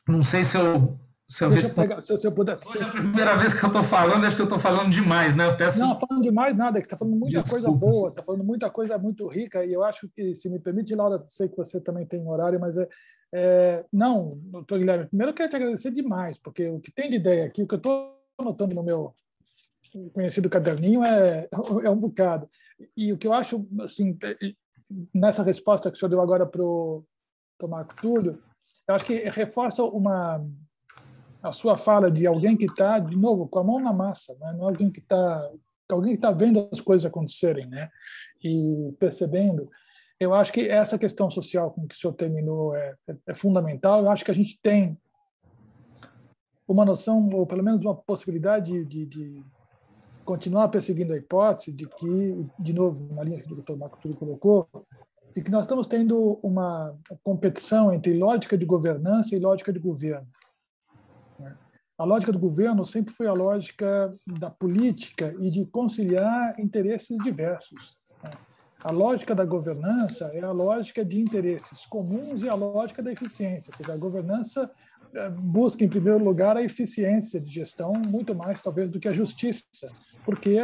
não sei se eu puder. Hoje é a primeira vez que eu estou falando, acho que eu estou falando demais, né? Eu peço... Não, falando demais nada, que está falando muita coisa boa, está falando muita coisa muito rica, e eu acho que, se me permite, Laura, sei que você também tem horário, mas não, doutor Guilherme, primeiro eu quero te agradecer demais, porque o que tem de ideia aqui, o que eu estou anotando no meu conhecido caderninho é um bocado. E o que eu acho, assim, nessa resposta que o senhor deu agora para o Marco Túlio, eu acho que reforça a sua fala de alguém que está, de novo, com a mão na massa, né? Não é alguém que está vendo as coisas acontecerem, né? E percebendo. Eu acho que essa questão social com que o senhor terminou é fundamental. Eu acho que a gente tem uma noção, ou pelo menos uma possibilidade de continuar perseguindo a hipótese de que, de novo, na linha que o Dr. Marco Túlio colocou, de que nós estamos tendo uma competição entre lógica de governança e lógica de governo. A lógica do governo sempre foi a lógica da política e de conciliar interesses diversos. A lógica da governança é a lógica de interesses comuns e a lógica da eficiência. Ou seja, a governança busca, em primeiro lugar, a eficiência de gestão, muito mais, talvez, do que a justiça, porque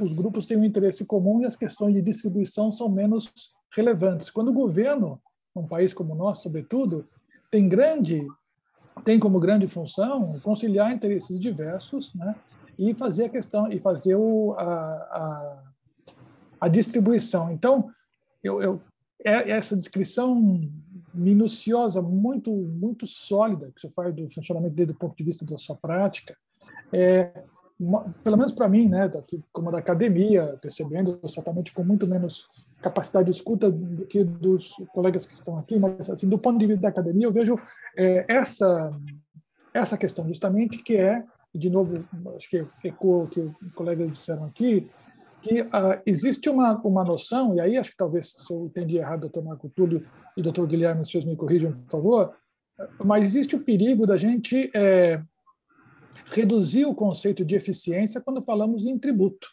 os grupos têm um interesse comum e as questões de distribuição são menos relevantes. Quando o governo, num país como o nosso, sobretudo, tem como grande função conciliar interesses diversos, né, e fazer a questão, e fazer a distribuição. Então, essa descrição minuciosa, muito, muito sólida, que você faz do funcionamento desde o ponto de vista da sua prática, pelo menos para mim, né, como da academia, percebendo certamente com muito menos capacidade de escuta do que dos colegas que estão aqui, mas assim, do ponto de vista da academia, eu vejo essa questão justamente que de novo, acho que ecoa o que os colegas disseram aqui, que existe uma noção, e aí acho que talvez se eu entendi errado, doutor Marco Túlio e doutor Guilherme, se vocês me corrijam, por favor, mas existe o perigo da gente reduzir o conceito de eficiência quando falamos em tributo.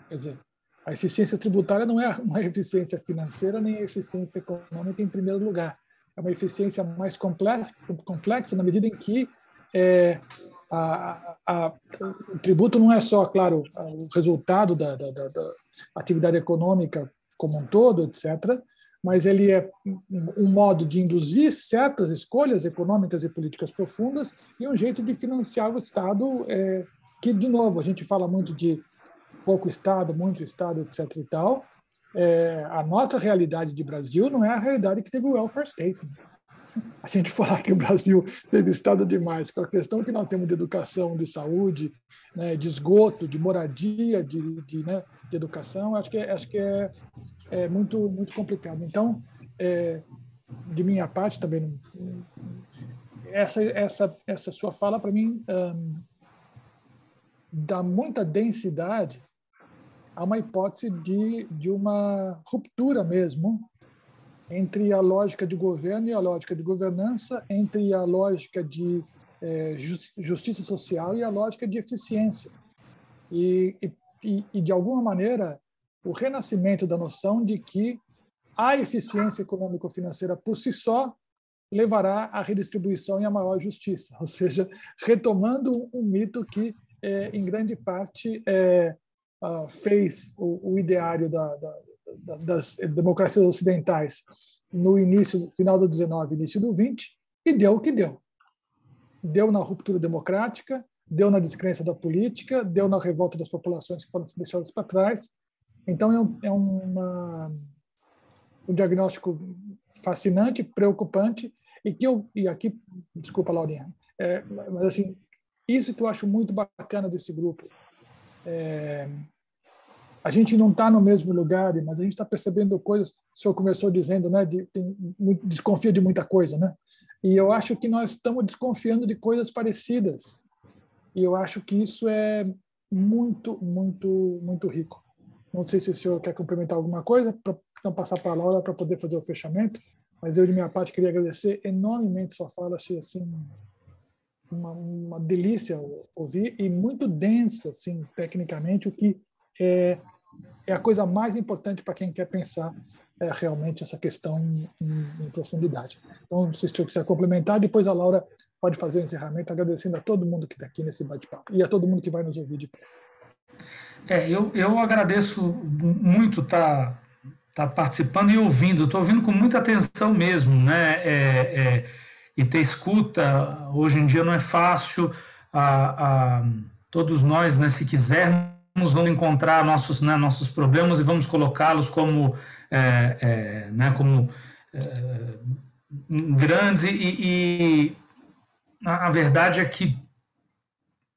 Quer dizer, a eficiência tributária não é uma eficiência financeira nem a eficiência econômica em primeiro lugar. É uma eficiência mais complexa na medida em que o tributo não é só, claro, o resultado da atividade econômica como um todo, etc., mas ele é um modo de induzir certas escolhas econômicas e políticas profundas e um jeito de financiar o Estado que, de novo, a gente fala muito de pouco Estado, muito Estado, etc. e tal, a nossa realidade de Brasil não é a realidade que teve o welfare state. A gente falar que o Brasil teve Estado demais, com a questão que nós temos de educação, de saúde, né, de esgoto, de moradia, de educação, acho que é muito, muito complicado. Então, de minha parte também, essa sua fala, para mim, dá muita densidade a uma hipótese de uma ruptura mesmo entre a lógica de governo e a lógica de governança, entre a lógica de justiça social e a lógica de eficiência. E, de alguma maneira, o renascimento da noção de que a eficiência econômico-financeira por si só levará à redistribuição e à maior justiça, ou seja, retomando um mito que, em grande parte, fez o ideário das democracias ocidentais no final do 19, início do 20, e deu o que deu. Deu na ruptura democrática, deu na descrença da política, deu na revolta das populações que foram deixadas para trás. Então, é um diagnóstico fascinante, preocupante, e aqui, desculpa, Laurinha, mas assim, isso que eu acho muito bacana desse grupo. A gente não está no mesmo lugar, mas a gente está percebendo coisas. O senhor começou dizendo, né, desconfia de muita coisa, né? E eu acho que nós estamos desconfiando de coisas parecidas. E eu acho que isso é muito, muito, muito rico. Não sei se o senhor quer complementar alguma coisa, para não passar para a Laura para poder fazer o fechamento, mas eu, de minha parte, queria agradecer enormemente sua fala. Achei assim uma delícia ouvir, e muito densa, assim, tecnicamente, o que é a coisa mais importante para quem quer pensar realmente essa questão em profundidade. Então, se o senhor quiser complementar, depois a Laura pode fazer o encerramento, agradecendo a todo mundo que está aqui nesse bate-papo e a todo mundo que vai nos ouvir depois. Eu agradeço muito estar participando e ouvindo. Estou ouvindo com muita atenção mesmo, né? E ter escuta, hoje em dia não é fácil. Todos nós, né, se quisermos, vamos encontrar nossos problemas e vamos colocá-los como grandes, e a verdade é que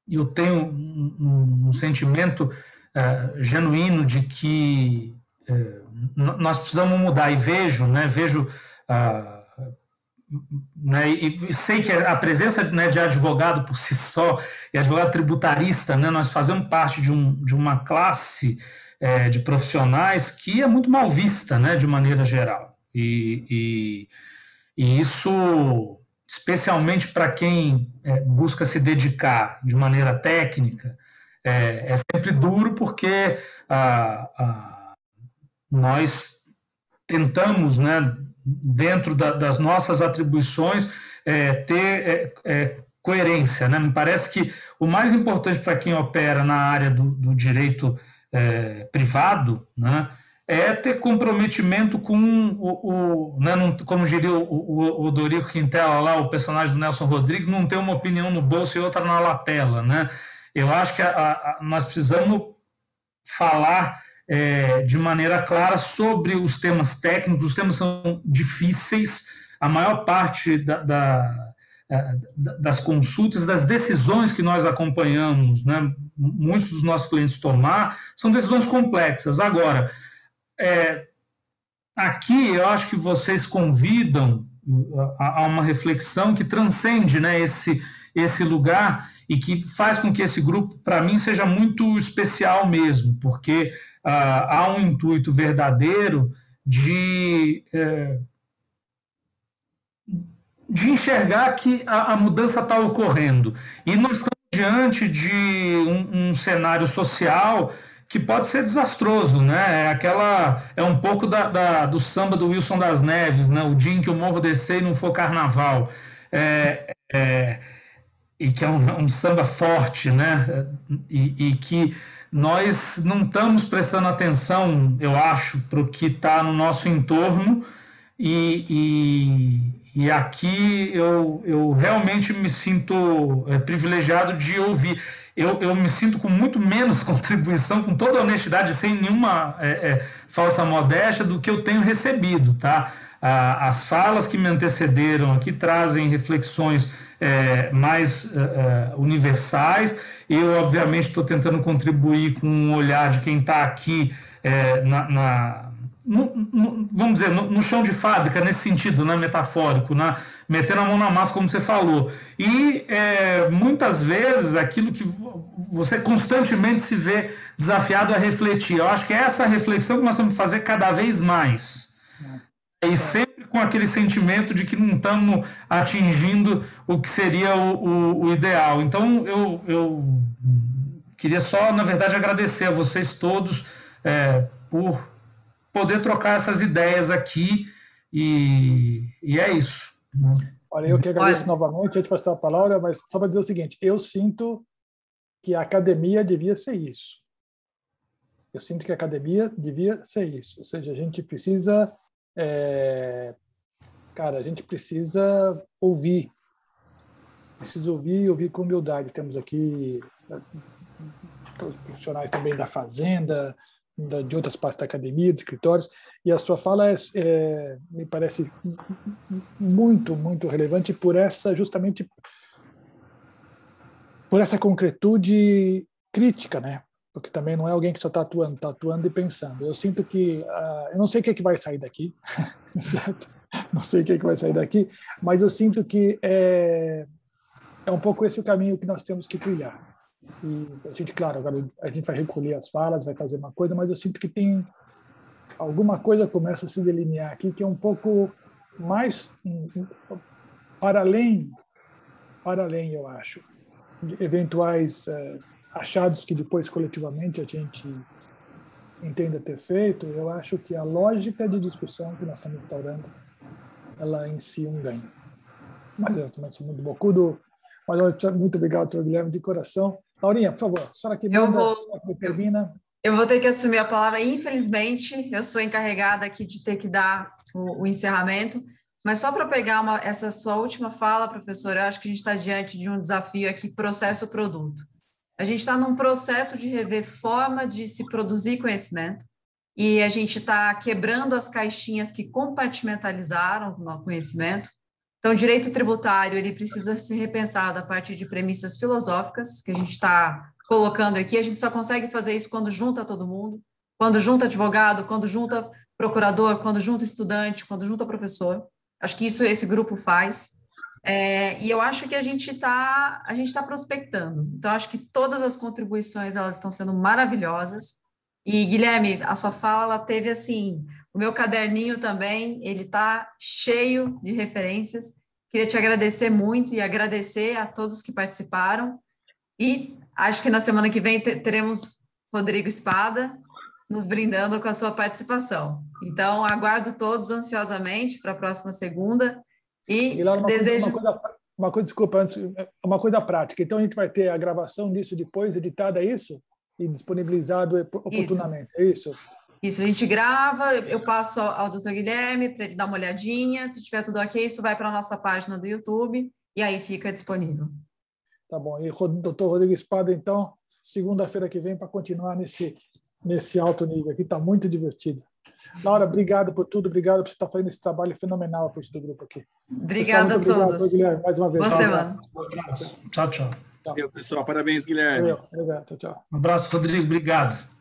eu tenho um sentimento genuíno de que nós precisamos mudar, e vejo, né, e sei que a presença, né, de advogado por si só, e advogado tributarista, né, nós fazemos parte de uma classe de profissionais que é muito mal vista, né, de maneira geral, e isso, especialmente para quem busca se dedicar de maneira técnica, é sempre duro, porque nós tentamos, né, dentro das nossas atribuições, ter coerência, né? Me parece que o mais importante para quem opera na área do direito privado, né, é ter comprometimento com né, como diria o Dorico Quintela, lá, o personagem do Nelson Rodrigues, não ter uma opinião no bolso e outra na lapela, né? Eu acho que nós precisamos falar de maneira clara sobre os temas técnicos. Os temas são difíceis, a maior parte das consultas, das decisões que nós acompanhamos, né, muitos dos nossos clientes tomar, são decisões complexas. Agora, aqui eu acho que vocês convidam a uma reflexão que transcende, né, esse lugar, e que faz com que esse grupo, para mim, seja muito especial mesmo, porque há um intuito verdadeiro de enxergar que a mudança está ocorrendo. E nós estamos diante de um cenário social que pode ser desastroso, né? É um pouco do samba do Wilson das Neves, né? O dia em que o morro descer e não for carnaval. E que é um samba forte, né? E que nós não estamos prestando atenção, eu acho, para o que está no nosso entorno, e aqui eu realmente me sinto privilegiado de ouvir. eu me sinto com muito menos contribuição, com toda honestidade, sem nenhuma falsa modéstia, do que eu tenho recebido, tá? As falas que me antecederam aqui trazem reflexões mais universais. Eu, obviamente, estou tentando contribuir com um olhar de quem está aqui vamos dizer, no chão de fábrica, nesse sentido, né, metafórico, metendo a mão na massa, como você falou. E muitas vezes aquilo que você constantemente se vê desafiado a refletir. Eu acho que é essa reflexão que nós temos que fazer cada vez mais. E sempre com aquele sentimento de que não estamos atingindo o que seria o ideal. Então, eu queria só, na verdade, agradecer a vocês todos por poder trocar essas ideias aqui, e é isso. Olha, eu que agradeço novamente, antes de passar a palavra, mas só para dizer o seguinte, eu sinto que a academia devia ser isso. Eu sinto que a academia devia ser isso. Ou seja, a gente precisa... a gente precisa ouvir. Precisa ouvir com humildade. Temos aqui profissionais também da fazenda, de outras partes da academia, de escritórios, e a sua fala me parece muito, muito relevante justamente por essa concretude crítica, né? Porque também não é alguém que só está atuando e pensando. Eu sinto que, eu não sei o que vai sair daqui, certo? Não sei o que vai sair daqui, mas eu sinto que é um pouco esse o caminho que nós temos que trilhar. E a gente, claro, agora a gente vai recolher as falas, vai fazer uma coisa, mas eu sinto que tem alguma coisa que começa a se delinear aqui que é um pouco mais para além, eu acho, de eventuais achados que depois coletivamente a gente entenda ter feito. Eu acho que a lógica de discussão que nós estamos instaurando, ela em si um ganho. Mas eu também sou muito bocudo. Mas muito obrigado, doutor Guilherme, de coração. Laurinha, por favor, a senhora que termina. Eu vou ter que assumir a palavra, infelizmente, eu sou encarregada aqui de ter que dar o encerramento, mas só para pegar essa sua última fala, professora, eu acho que a gente está diante de um desafio aqui, processo-produto. A gente está num processo de rever forma de se produzir conhecimento, e a gente está quebrando as caixinhas que compartimentalizaram o conhecimento. Então, o direito tributário ele precisa ser repensado a partir de premissas filosóficas que a gente está colocando aqui. A gente só consegue fazer isso quando junta todo mundo, quando junta advogado, quando junta procurador, quando junta estudante, quando junta professor. Acho que isso esse grupo faz. E eu acho que a gente está prospectando. Então, acho que todas as contribuições elas estão sendo maravilhosas. E, Guilherme, a sua fala teve assim... O meu caderninho também, ele está cheio de referências. Queria te agradecer muito e agradecer a todos que participaram. E acho que na semana que vem teremos Rodrigo Espada nos brindando com a sua participação. Então, aguardo todos ansiosamente para a próxima segunda. E desejo... Uma coisa, desculpa, antes, uma coisa prática. Então, a gente vai ter a gravação disso depois, editada, é isso? E disponibilizado oportunamente, é isso? Isso, a gente grava, eu passo ao doutor Guilherme para ele dar uma olhadinha, se tiver tudo ok, isso vai para a nossa página do YouTube e aí fica disponível. Tá bom, e o doutor Rodrigo Espada, então, segunda-feira que vem para continuar nesse alto nível aqui, está muito divertido. Laura, obrigado por tudo, obrigado por você estar fazendo esse trabalho fenomenal para do grupo aqui. Obrigada a todos. Guilherme, mais uma vez. Boa semana. Um abraço. Tchau, tchau. Pessoal, parabéns, Guilherme. Obrigado, tchau. Um abraço, Rodrigo. Obrigado.